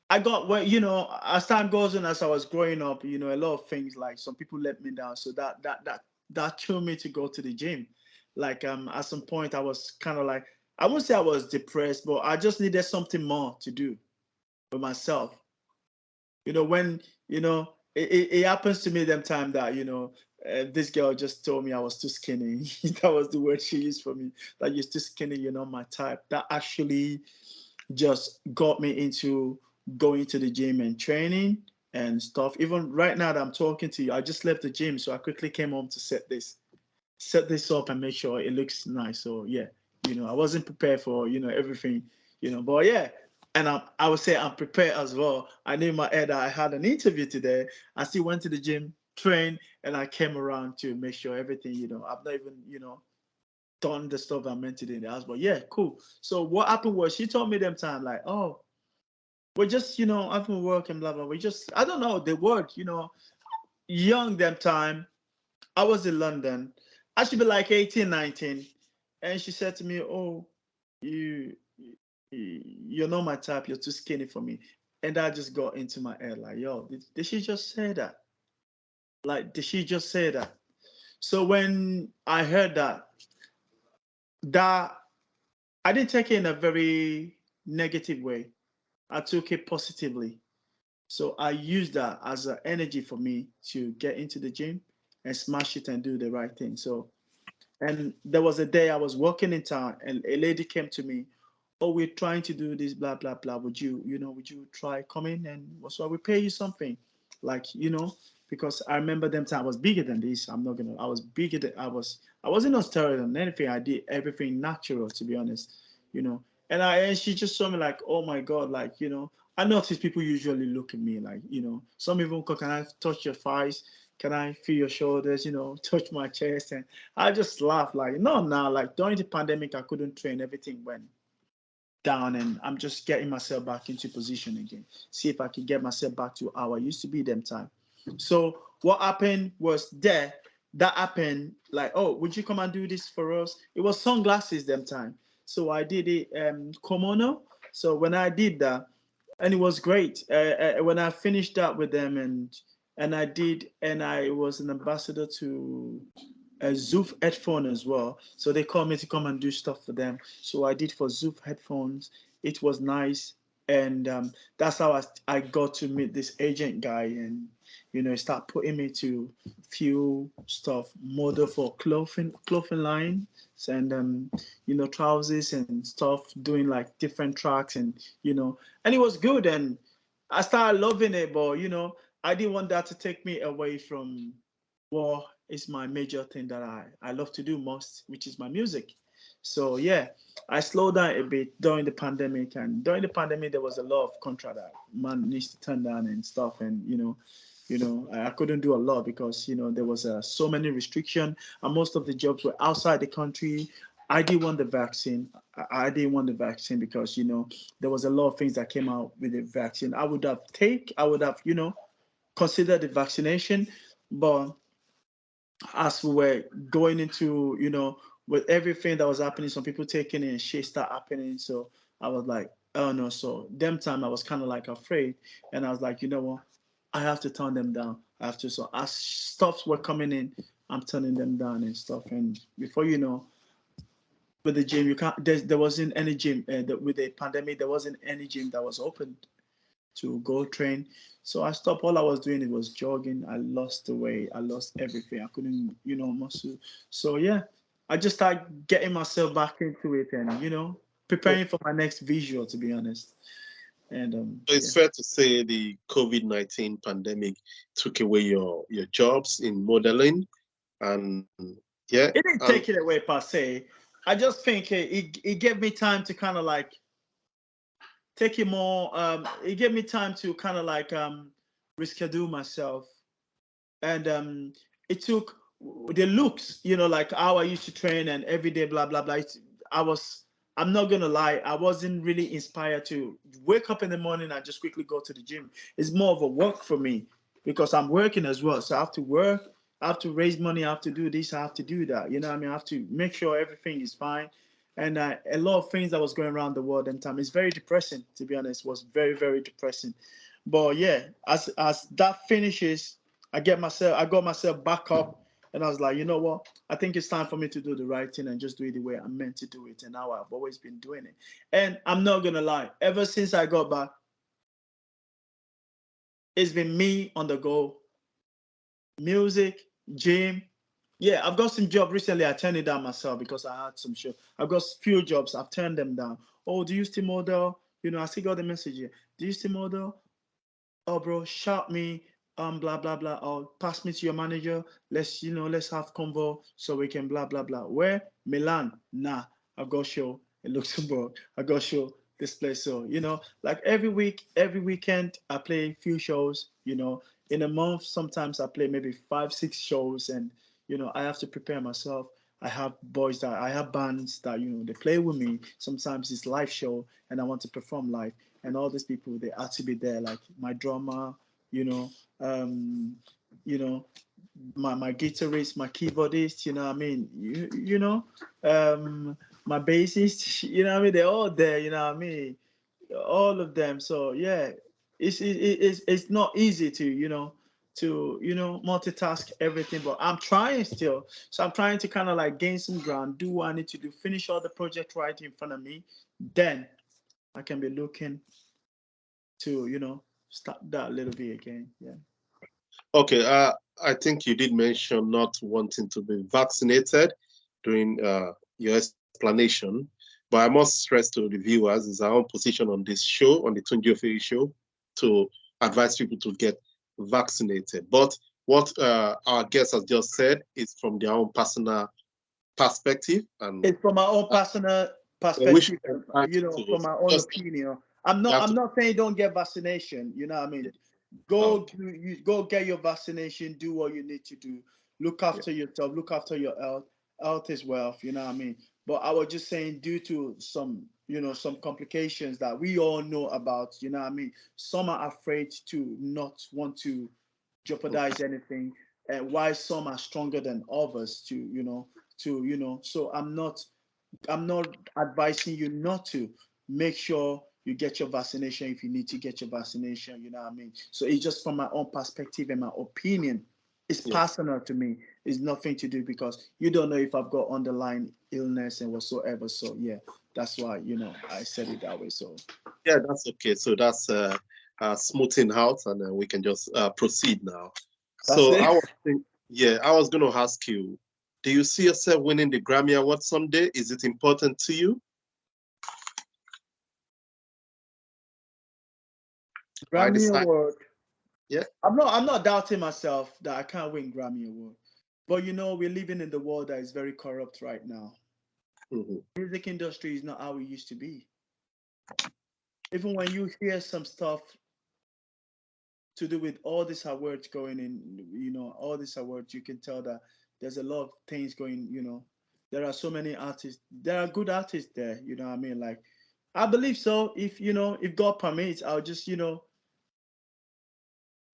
I got well, as time goes on, as I was growing up, a lot of things like some people let me down, so that killed me to go to the gym. Like at some point, I was kind of like I wouldn't say I was depressed, but I just needed something more to do for myself. When it happens to me them time that this girl just told me I was too skinny. That was the word she used for me. Like, you're too skinny, you're not my type. That actually just got me into going to the gym and training and stuff. Even right now that I'm talking to you, I just left the gym, so I quickly came home to set this up and make sure it looks nice. So yeah, I wasn't prepared for everything, but yeah. And I would say I'm prepared as well. I knew in my head that I had an interview today. I still went to the gym, trained, and I came around to make sure everything, I've not even, done the stuff I meant to do in the house. But yeah, cool. So what happened was she told me them time, like, oh, we're just, having work and blah blah. We just, I don't know the word, young them time. I was in London. I should be like 18, 19. And she said to me, oh, you you're not my type, you're too skinny for me. And I just got into my head like, yo, did she just say that? Like, did she just say that? So when I heard that I didn't take it in a very negative way. I took it positively. So I used that as an energy for me to get into the gym and smash it and do the right thing. So, and there was a day I was walking in town and a lady came to me, oh, we're trying to do this, blah, blah, blah. Would you try coming? And so I will pay you something. Like, because I remember them time I was bigger than this. I was bigger than I wasn't on steroid or anything. I did everything natural, to be honest. And she just saw me like, oh my God, like, I notice people usually look at me like, some even go, can I touch your thighs? Can I feel your shoulders? Touch my chest? And I just laugh like, no, now, like during the pandemic, I couldn't train. Everything went down, and I'm just getting myself back into position again. See if I can get myself back to how I used to be them time. So what happened was that happened like, oh, would you come and do this for us? It was sunglasses them time. So I did it Komono. So when I did that, and it was great. When I finished that with them, and I was an ambassador to a Zoof headphone as well. So they called me to come and do stuff for them. So I did for Zoof headphones. It was nice, and that's how I got to meet this agent guy, and start putting me to few stuff, model for clothing lines, and trousers and stuff, doing like different tracks, and it was good, and I started loving it, but I didn't want that to take me away from what is my major thing that I love to do most, which is my music. So yeah, I slowed down a bit during the pandemic, and during the pandemic there was a lot of contract that man needs to turn down and stuff, and I couldn't do a lot because there was so many restriction, and most of the jobs were outside the country. I didn't want the vaccine. I didn't want the vaccine because there was a lot of things that came out with the vaccine. I would have considered the vaccination, but as we were going into, with everything that was happening, some people taking it and shit start happening. So I was like, oh no. So them time I was kind of like afraid, and I was like, you know what, I have to turn them down. I have to. So as stuffs were coming in, I'm turning them down and stuff. And before you know, with the gym, you can't. There wasn't any gym. With the pandemic, there wasn't any gym that was open to go train. So I stopped. All I was doing it was jogging. I lost the weight. I lost everything. I couldn't, muscle. So yeah, I just started getting myself back into it, and
So
preparing for my next visual. To be honest, and yeah,
it's fair to say the COVID-19 pandemic took away your jobs in modeling, and yeah,
it didn't
and
take it away per se. I just think it gave me time to kind of like take it more. It gave me time to kind of like reschedule myself, and it took the looks, like how I used to train and every day, blah blah blah. I was, I'm not gonna lie, I wasn't really inspired to wake up in the morning and just quickly go to the gym. It's more of a work for me because I'm working as well, so I have to work. I have to raise money. I have to do this. I have to do that. You know what I mean? I have to make sure everything is fine. And a lot of things that was going around the world at the time. It's very depressing, to be honest. It was very, very depressing. But yeah, as that finishes, I got myself back up, and I was like, you know what? I think it's time for me to do the right thing and just do it the way I'm meant to do it. And now I've always been doing it. And I'm not gonna lie, ever since I got back, it's been me on the go. Music, gym. Yeah, I've got some job recently. I turned it down myself because I had some show. I've got few jobs. I've turned them down. Oh, do you still model? I still got the message here. Do you still model? Oh bro, shout me, blah blah blah, or pass me to your manager. Let's have convo so we can blah blah blah. Where? Milan? Nah, I've got show in Luxembourg. I got show this place. So like every week, every weekend, I play a few shows. In a month, sometimes I play maybe 5, 6 shows, and I have to prepare myself. I have bands that they play with me. Sometimes it's live show, and I want to perform live, and all these people, they had to be there, like my drummer, you know, um, you know, my guitarist, my keyboardist, you know what I mean? My bassist, you know what I mean? They're all there, you know what I mean? All of them. So yeah, it's not easy to multitask everything, but I'm trying still. So I'm trying to kind of like gain some ground, do what I need to do, finish all the project right in front of me, then I can be looking to start that a little bit again. Yeah.
okay. I think you did mention not wanting to be vaccinated during your explanation, but I must stress to the viewers is our own position on this show, on the Tunji Offeyi show, to advise people to get vaccinated. But what our guest has just said is from their own personal perspective, and
It's from my own
wish
perspective, you know, from my own
just
opinion.
you have
I'm
to.
not saying don't get vaccination. You know what I
Yeah.
mean?
Okay.
Go get your vaccination. Do what you need to do. Look
Yeah.
after yourself. Look after your health. Health is wealth. You know what I mean? But I was just saying, due to some, you know, some complications that we all know about. You know what I mean? Some are afraid to not want to jeopardize anything, and why some are stronger than others to, you know. So I'm not advising you not to. Make sure you get your vaccination if you need to get your vaccination. You know what I mean? So it's just from my own perspective and my opinion. It's
Yeah.
personal to me. It's nothing to do because you don't know if I've got underlying illness and whatsoever. So yeah, that's why, you know, I said it that way. So
Yeah, that's okay. So that's smoothing out, and then we can just proceed now.
that's
So
it.
yeah, I was going to ask you, do you see yourself winning the Grammy Award someday? Is it important to you? By the
Grammy
side,
Award.
yeah.
I'm not doubting myself that I can't win Grammy Award. But you know, we're living in the world that is very corrupt right now.
Hmm.
Music industry is not how it used to be. Even when you hear some stuff to do with all these awards going in, you know, all these awards, you can tell that there's a lot of things going, you know. There are so many artists. There are good artists there, you know what I mean? Like, I believe so. If, you know, if God permits, I'll just, you know,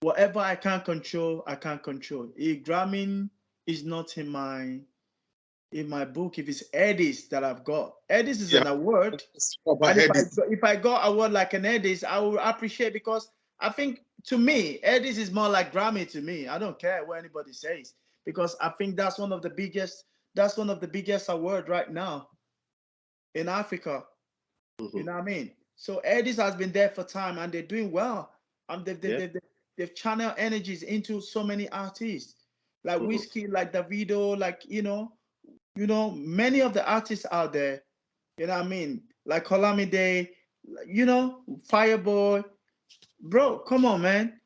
whatever I can't control, I can't control. If Grammy is not in my book, if it's Eddies that I've got, Eddies is
Yeah.
an award.
It's about
And
Eddie.
if I got a word like an Eddies, I will appreciate, because I think, to me, Eddies is more like Grammy to me. I don't care what anybody says, because I think that's one of the biggest award right now in Africa. You
Hmm.
know what I mean? So Eddies has been there for time and they're doing well.
Yeah.
They've channeled energies into so many artists like
Hmm.
Whiskey, like Davido, like, you know, many of the artists out there, you know what I mean? Like Olamide, you know, Fireboy. Bro, come on, man.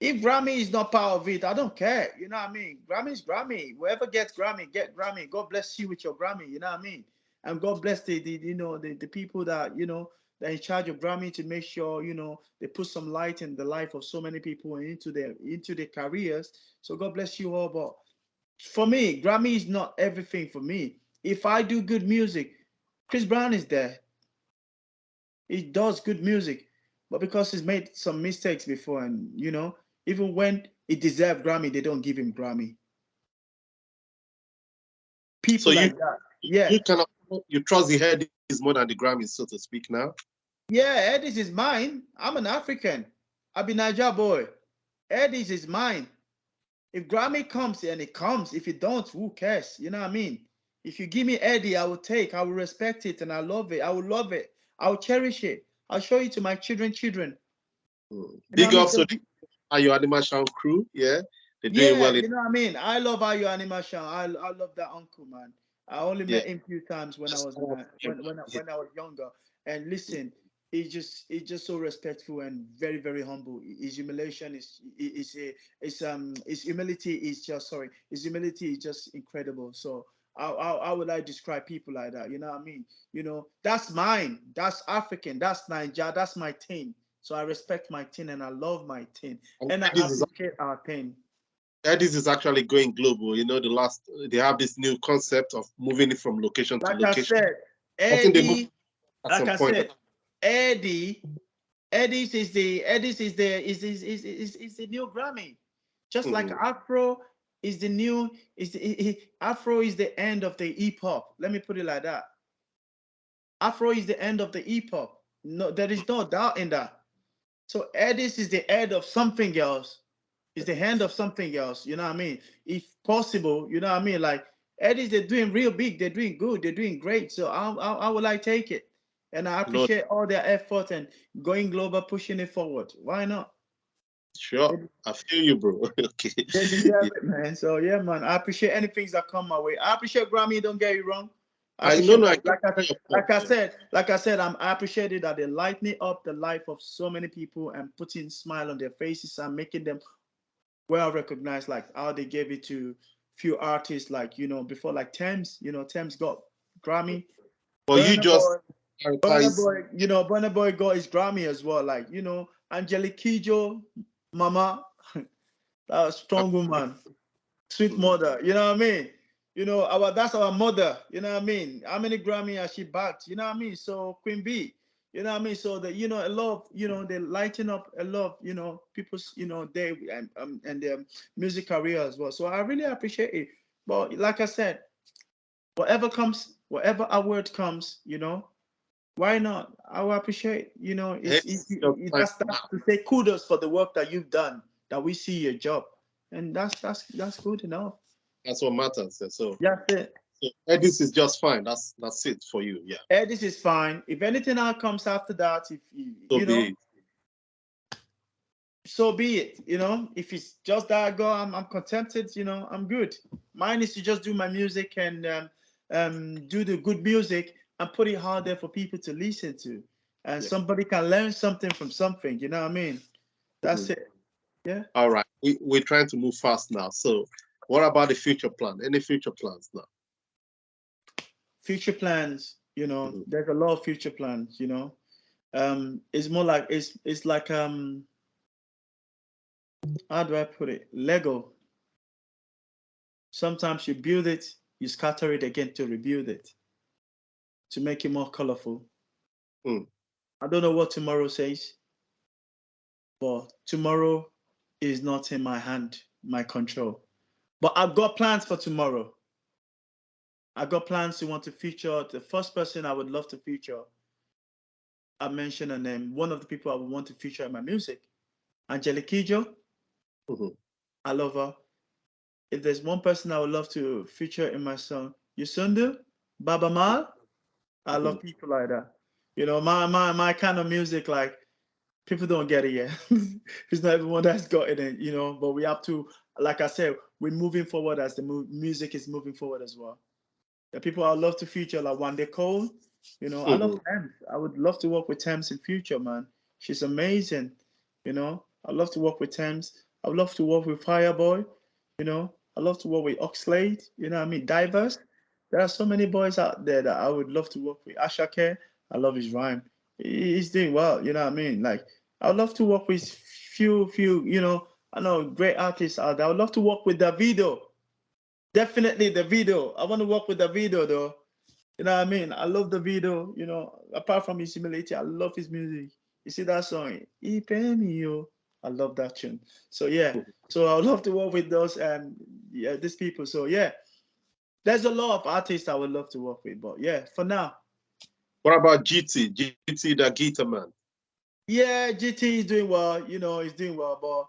If Grammy is not part of it, I don't care. You know what I mean? Grammy is Grammy. Whoever gets Grammy, get Grammy. God bless you with your Grammy. You know what I mean? And God bless the you know, the people that, you know, that are in charge of Grammy, to make sure, you know, they put some light in the life of so many people and into their careers. So God bless you all. But for me, Grammy is not everything for me. If I do good music, Chris Brown is there. He does good music, but because he's made some mistakes before, and you know, even when he deserved Grammy, they don't give him Grammy.
So
People like that. Yeah,
you kind of you trust the Eddie is more than the Grammys, so to speak. Now.
yeah. Eddie's is mine. I'm an African. I be Niger boy. Eddie's is mine. If Grammy comes, and it comes. If it don't, who cares? You know what I mean? If you give me Eddie, I will take. I will respect it, and I love it. I will love it. I will cherish it. I'll show it to my children.
Mm.
You know what
Big
I mean?
ups
So
to your animation crew. Yeah, they're doing
yeah,
well.
you know what I mean. I love Ayo Animation. I love that uncle, man. I only
Yeah.
met him a few times when I was in
Yeah.
when I was younger. And listen, he's just so respectful and very humble. His humiliation is a his humility is just sorry. His humility is just incredible. So how would I describe people like that? You know what I mean? You know, that's mine. That's African. That's Niger. That's my thing. So I respect my thing and I love my thing
And
and I appreciate our thing.
Eddie's is actually going global. You know, they have this new concept of moving it from location to
Like I
location.
said,
I think they moved
Eddie,
at
like
some
I
point.
said, Eddie, Eddie's is the new Grammy. Just like
Mhm.
Afro is the new Afro is the end of the hip hop. Let me put it like that. Afro is the end of the hip hop. No, there is no doubt in that. So Eddie's is the end of something else. It's the hand of something else. You know what I mean? If possible, you know what I mean? Like Eddie's, they're doing real big. They're doing good. They're doing great. So how will I take it? And I
No,
appreciate all their effort and going global, pushing it forward. Why not?
sure.
They,
I feel you, bro. Okay.
they deserve it, man. So yeah, man. I appreciate anything that come my way. I appreciate Grammy. Don't get it wrong. I
I know,
appreciate
no, I
that.
get your point. Yeah.
Like I said, I appreciate it that they lighten up the life of so many people and putting smile on their faces and making them well recognized, like how they gave it to few artists, like, you know, before, like Thames, you know, Thames got Grammy.
But you
Burna
just
Boy, Burna
prioritize.
Boy, Burna Boy got his Grammy as well. Like, Angelique Kidjo, Mama, that was strong woman, sweet mother. You know what I mean? That's our mother. You know what I mean? How many Grammy has she backed? You know what I mean? So Queen B. You know what I mean? So that a lot of they lighten up a lot of people's day and their music career as well. So I really appreciate it. But like I said, whatever award comes, why not? I will appreciate.
Hey, just fine
That's
for now.
to say kudos for the work that you've done. That we see your job, and that's good enough.
That's what matters. So,
That's it.
this is just fine. That's it for you. Yeah.
This is fine. If anything else comes after that, if
So be it.
so be it. If it's just that I go, I'm contented. I'm good. Mine is to just do my music and do the good music and put it out there for people to listen to, and
Yeah.
somebody can learn something from something. You know what I mean? That's it. Yeah.
All right. We're trying to move fast now. So, what about the future plan? Any future plans now?
Future plans.
Mhm.
There's a lot of future plans. It's more like it's like how do I put it? Lego. Sometimes you build it, you scatter it again to rebuild it, to make it more colorful.
Mm.
I don't know what tomorrow says, but tomorrow is not in my hand, my control. But I've got plans for tomorrow. I've got plans to want to feature the first person I would love to feature. I mentioned a name. One of the people I would want to feature in my music, Angelique Kidjo.
Mhm.
I love her. If there's one person I would love to feature in my song, Yusundu, Baba Mal, I love
Mhm.
people like that. My kind of music, like people don't get it yet. It's not everyone that's got it, but we have to, like I said, we're moving forward as the music is moving forward as well. The people I love to feature, like Wande Cole, I love
Mhm.
Thames. I would love to work with Thames in future, man. She's amazing. I love to work with Thames. I would love to work with Fireboy. I love to work with Oxlade. You know what I mean? Diverse. There are so many boys out there that I would love to work with. Ashake, I love his rhyme. He's doing well. You know what I mean? Like, I would love to work with few. I know great artists out there. I would love to work with Davido. Definitely Davido. I want to work with Davido though. You know what I mean? I love Davido. Apart from his humility, I love his music. You see that song? Ipe mi yo. I love that tune. So yeah. So I would love to work with those these people. So yeah. There's a lot of artists I would love to work with, but yeah, for now.
What about GT? GT, the guitar man.
Yeah, GT is doing well. He's doing well, but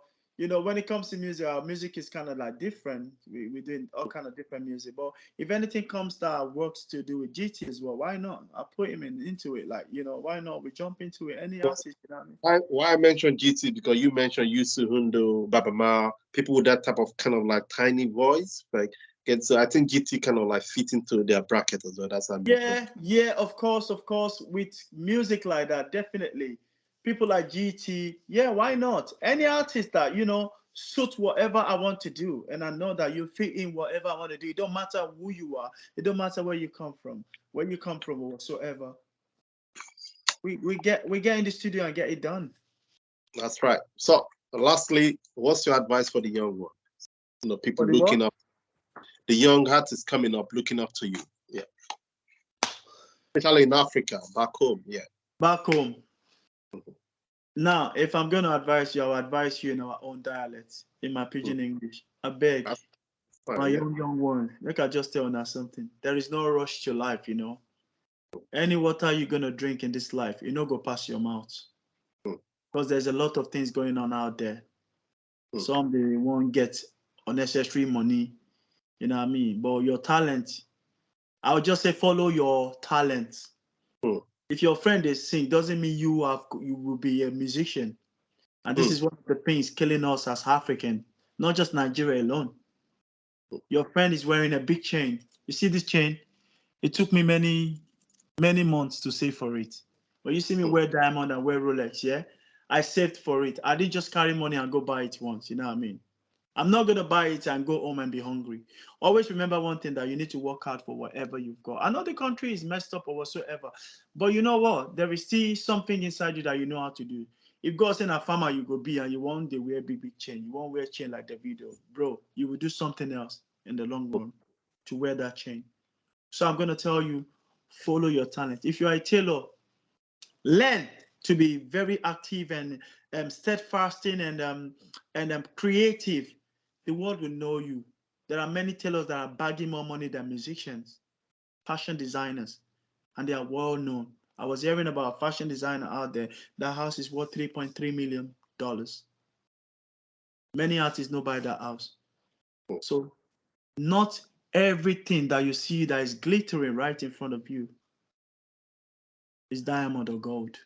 when it comes to music, our music is kind of like different. We're doing all kind of different music. But if anything comes that works to do with GT as well, why not? I put him into it. Like, why not? We jump into it. Any artist, you know what I mean?
Why I mentioned GT? Because you mentioned Yusu Hundo, Baba Ma, people with that type of kind of like tiny voice. Like, so I think GT kind of like fit into their bracket as well. That's how I mentioned.
Yeah, of course. With music like that, definitely. People like GT, yeah, why not? Any artist that, suit whatever I want to do. And I know that you fit in whatever I want to do. It don't matter who you are. It don't matter where you come from. Or whatsoever. We get in the studio and get it done.
That's right. So, lastly, what's your advice for the young one? People
For the
looking
what?
up, the young artists coming up, looking up to you. Yeah, especially in Africa, back home. Yeah.
Back home. Now, if I'm gonna advise you, I'll advise you in our own dialect, in my pidgin English. I beg.
That's fine.
My
Yeah.
young ones, like I just tell you something. There is no rush to life. Any water you're gonna drink in this life, go past your mouth.
Mm.
Because there's a lot of things going on out there.
Mm.
Some they won't get unnecessary money, you know what I mean? But your talent, I would just say follow your talent.
Mm.
If your friend is sing, doesn't mean you will be a musician. And this
Mm.
is one of the things killing us as African, not just Nigeria alone. Your friend is wearing a big chain. You see this chain? It took me many months to save for it. But you see me
Mm.
wear diamond and wear Rolex, yeah? I saved for it. I didn't just carry money and go buy it once, you know what I mean? I'm not gonna buy it and go home and be hungry. Always remember one thing, that you need to work hard for whatever you've got. I know the country is messed up or whatsoever, but you know what? There is still something inside you that you know how to do. If God send a farmer, you go be and you want to wear big chain, you won't wear chain like the video, bro. You will do something else in the long run to wear that chain. So I'm gonna tell you, follow your talent. If you are a tailor, learn to be very active and steadfasting and creative. The world will know you. There are many tailors that are bagging more money than musicians, fashion designers, and they are well known. I was hearing about a fashion designer out there. That house is worth $3.3 million. Many artists know by that house. So not everything that you see that is glittering right in front of you is diamond or gold.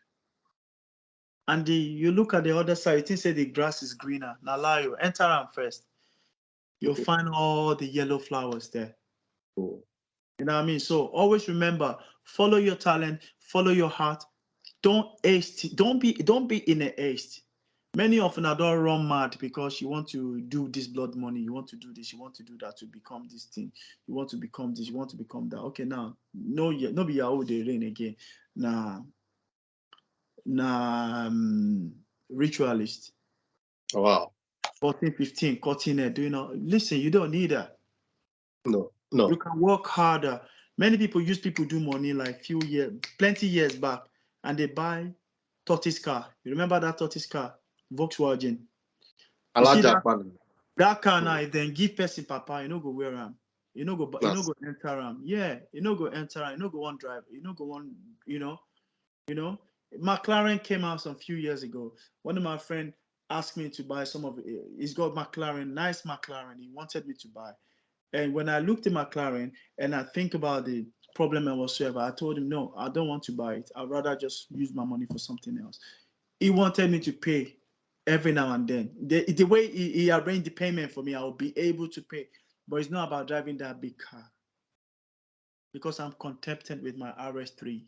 And you look at the other side, you think say the grass is greener. Now lie you, enter them first. You'll find all the yellow flowers there. You know what I mean? So always remember, follow your talent, follow your heart. Don't haste. Don't be in a haste. Many of them don't run mad because you want to do this blood money, you want to do this, you want to do that to become this thing, you want to become this, you want to become that. Okay, now no be Yahoo they reign again. Nah, ritualist.
Wow.
14, 15, cutting it. Do you know? Listen, you don't need that.
No.
You can work harder. Many people do money like plenty years back, and they buy tortoise car. You remember that tortoise car? Volkswagen. You see that car now, if then give person papa, you know go wear am. You know go enter am. Yeah, you know go enter am. You know go one drive. You know go one, you know. McLaren came out some few years ago. One of my friends asked me to buy some of it. He's got McLaren, nice McLaren. He wanted me to buy. And when I looked at McLaren and I think about the problem and whatsoever, I told him, no, I don't want to buy it. I'd rather just use my money for something else. He wanted me to pay every now and then. The way he arranged the payment for me, I will be able to pay. But it's not about driving that big car, because I'm contented with my RS3.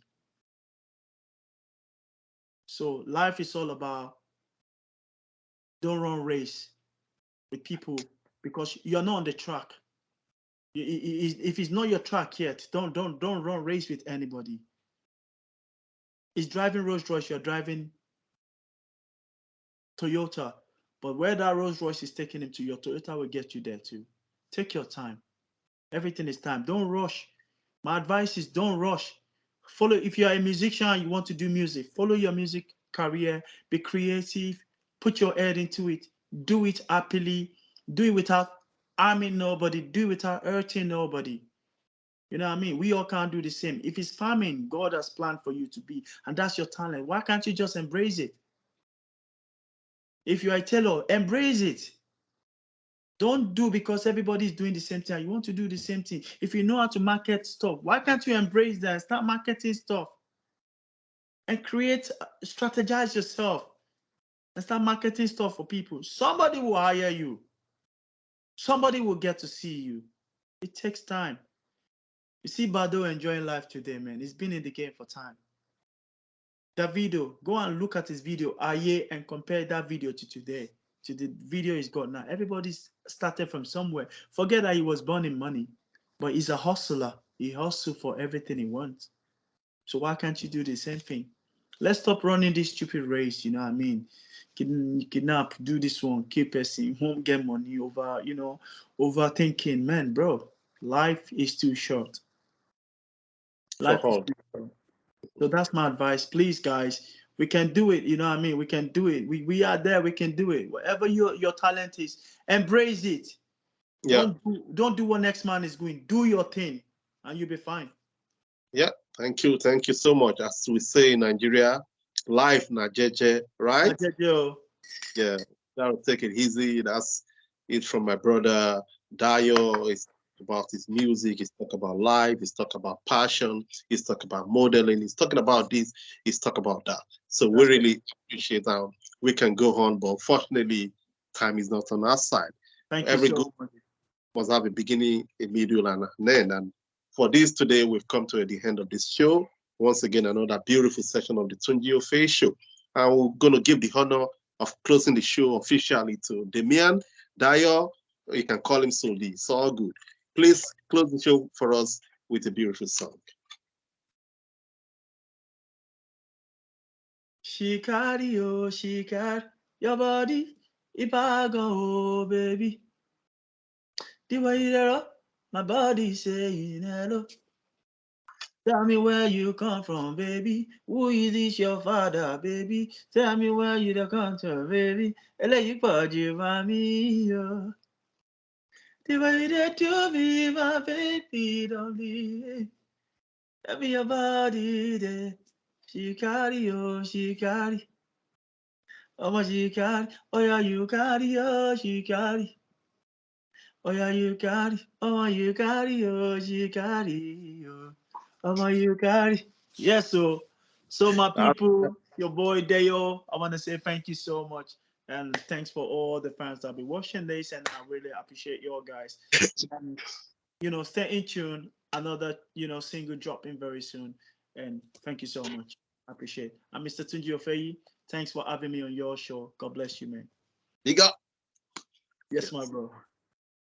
So life is all about, don't run race with people because you're not on the track. If it's not your track yet, don't run race with anybody. He's driving Rolls Royce, you're driving Toyota. But where that Rolls Royce is taking him to, your Toyota will get you there too. Take your time. Everything is time. Don't rush. My advice is don't rush. Follow. If you are a musician, you want to do music, follow your music career. Be creative. Put your head into it. Do it happily. Do it without harming nobody. Do it without hurting nobody. You know what I mean? We all can't do the same. If it's farming, God has planned for you to be, and that's your talent. Why can't you just embrace it? If you are a tailor, embrace it. Don't do because everybody's doing the same thing. You want to do the same thing. If you know how to market stuff, why can't you embrace that? Start marketing stuff and strategize yourself and start marketing stuff for people. Somebody will hire you. Somebody will get to see you. It takes time. You see Bado enjoying life today, man. He's been in the game for time. That video, go and look at his video, Aye, and compare that video to today, to the video he's got now. Everybody's started from somewhere. Forget that he was born in money, but he's a hustler. He hustles for everything he wants. So why can't you do the same thing? Let's stop running this stupid race, you know what I mean? Kidnap, do this one, keep person, won't get money over, overthinking. Man, bro, life is too short. Life is too short. So that's my advice. Please, guys, we can do it. You know what I mean? We can do it. We are there. We can do it. Whatever your talent is, embrace it. Yeah. Don't do what next man is doing. Do your thing, and you'll be fine.
Yeah. Thank you. Thank you so much. As we say in Nigeria, life na jeje, right?
Na jeje.
Yeah. That'll take it easy. That's it from my brother Dayuur. It's about his music, he's talking about life, he's talking about passion, he's talking about modeling, he's talking about this, he's talking about that. So we really appreciate that. We can go on, but unfortunately, time is not on our side. Every good must have a beginning, a middle, and an end. And for this today, we've come to the end of this show. Once again, another beautiful session of the Tunji Offeyi show. And we're going to give the honor of closing the show officially to Damian. Dayuur, or you can call him Soli. It's all good. Please close the show for us with a beautiful song.
Shikari, oh, Shikari, your body, if I go, oh, baby. The way you up, my body saying hello. Tell me where you come from, baby. Who is this your father, baby? Tell me where you the come from, baby. Eléyìí pọ̀ jù mami yo. The way you did to me, my baby, don't leave. Tell me your body there. Shikari, oh, Shikari. Ọmọ Shikari, oh yeah, you carry, oh, Shikari. Oh yeah, you carry, oh, you carry, oh, Shikari, oh. Oh, you carry. Yes, so my people, your boy Dayuur, I want to say thank you so much. And thanks for all the fans that have been watching this. And I really appreciate you all guys. And, stay in tune. Another, single dropping very soon. And thank you so much. I appreciate it. I'm Mr. Tunji Offeyi. Thanks for having me on your show. God bless you, man.
Big up.
Yes, my bro.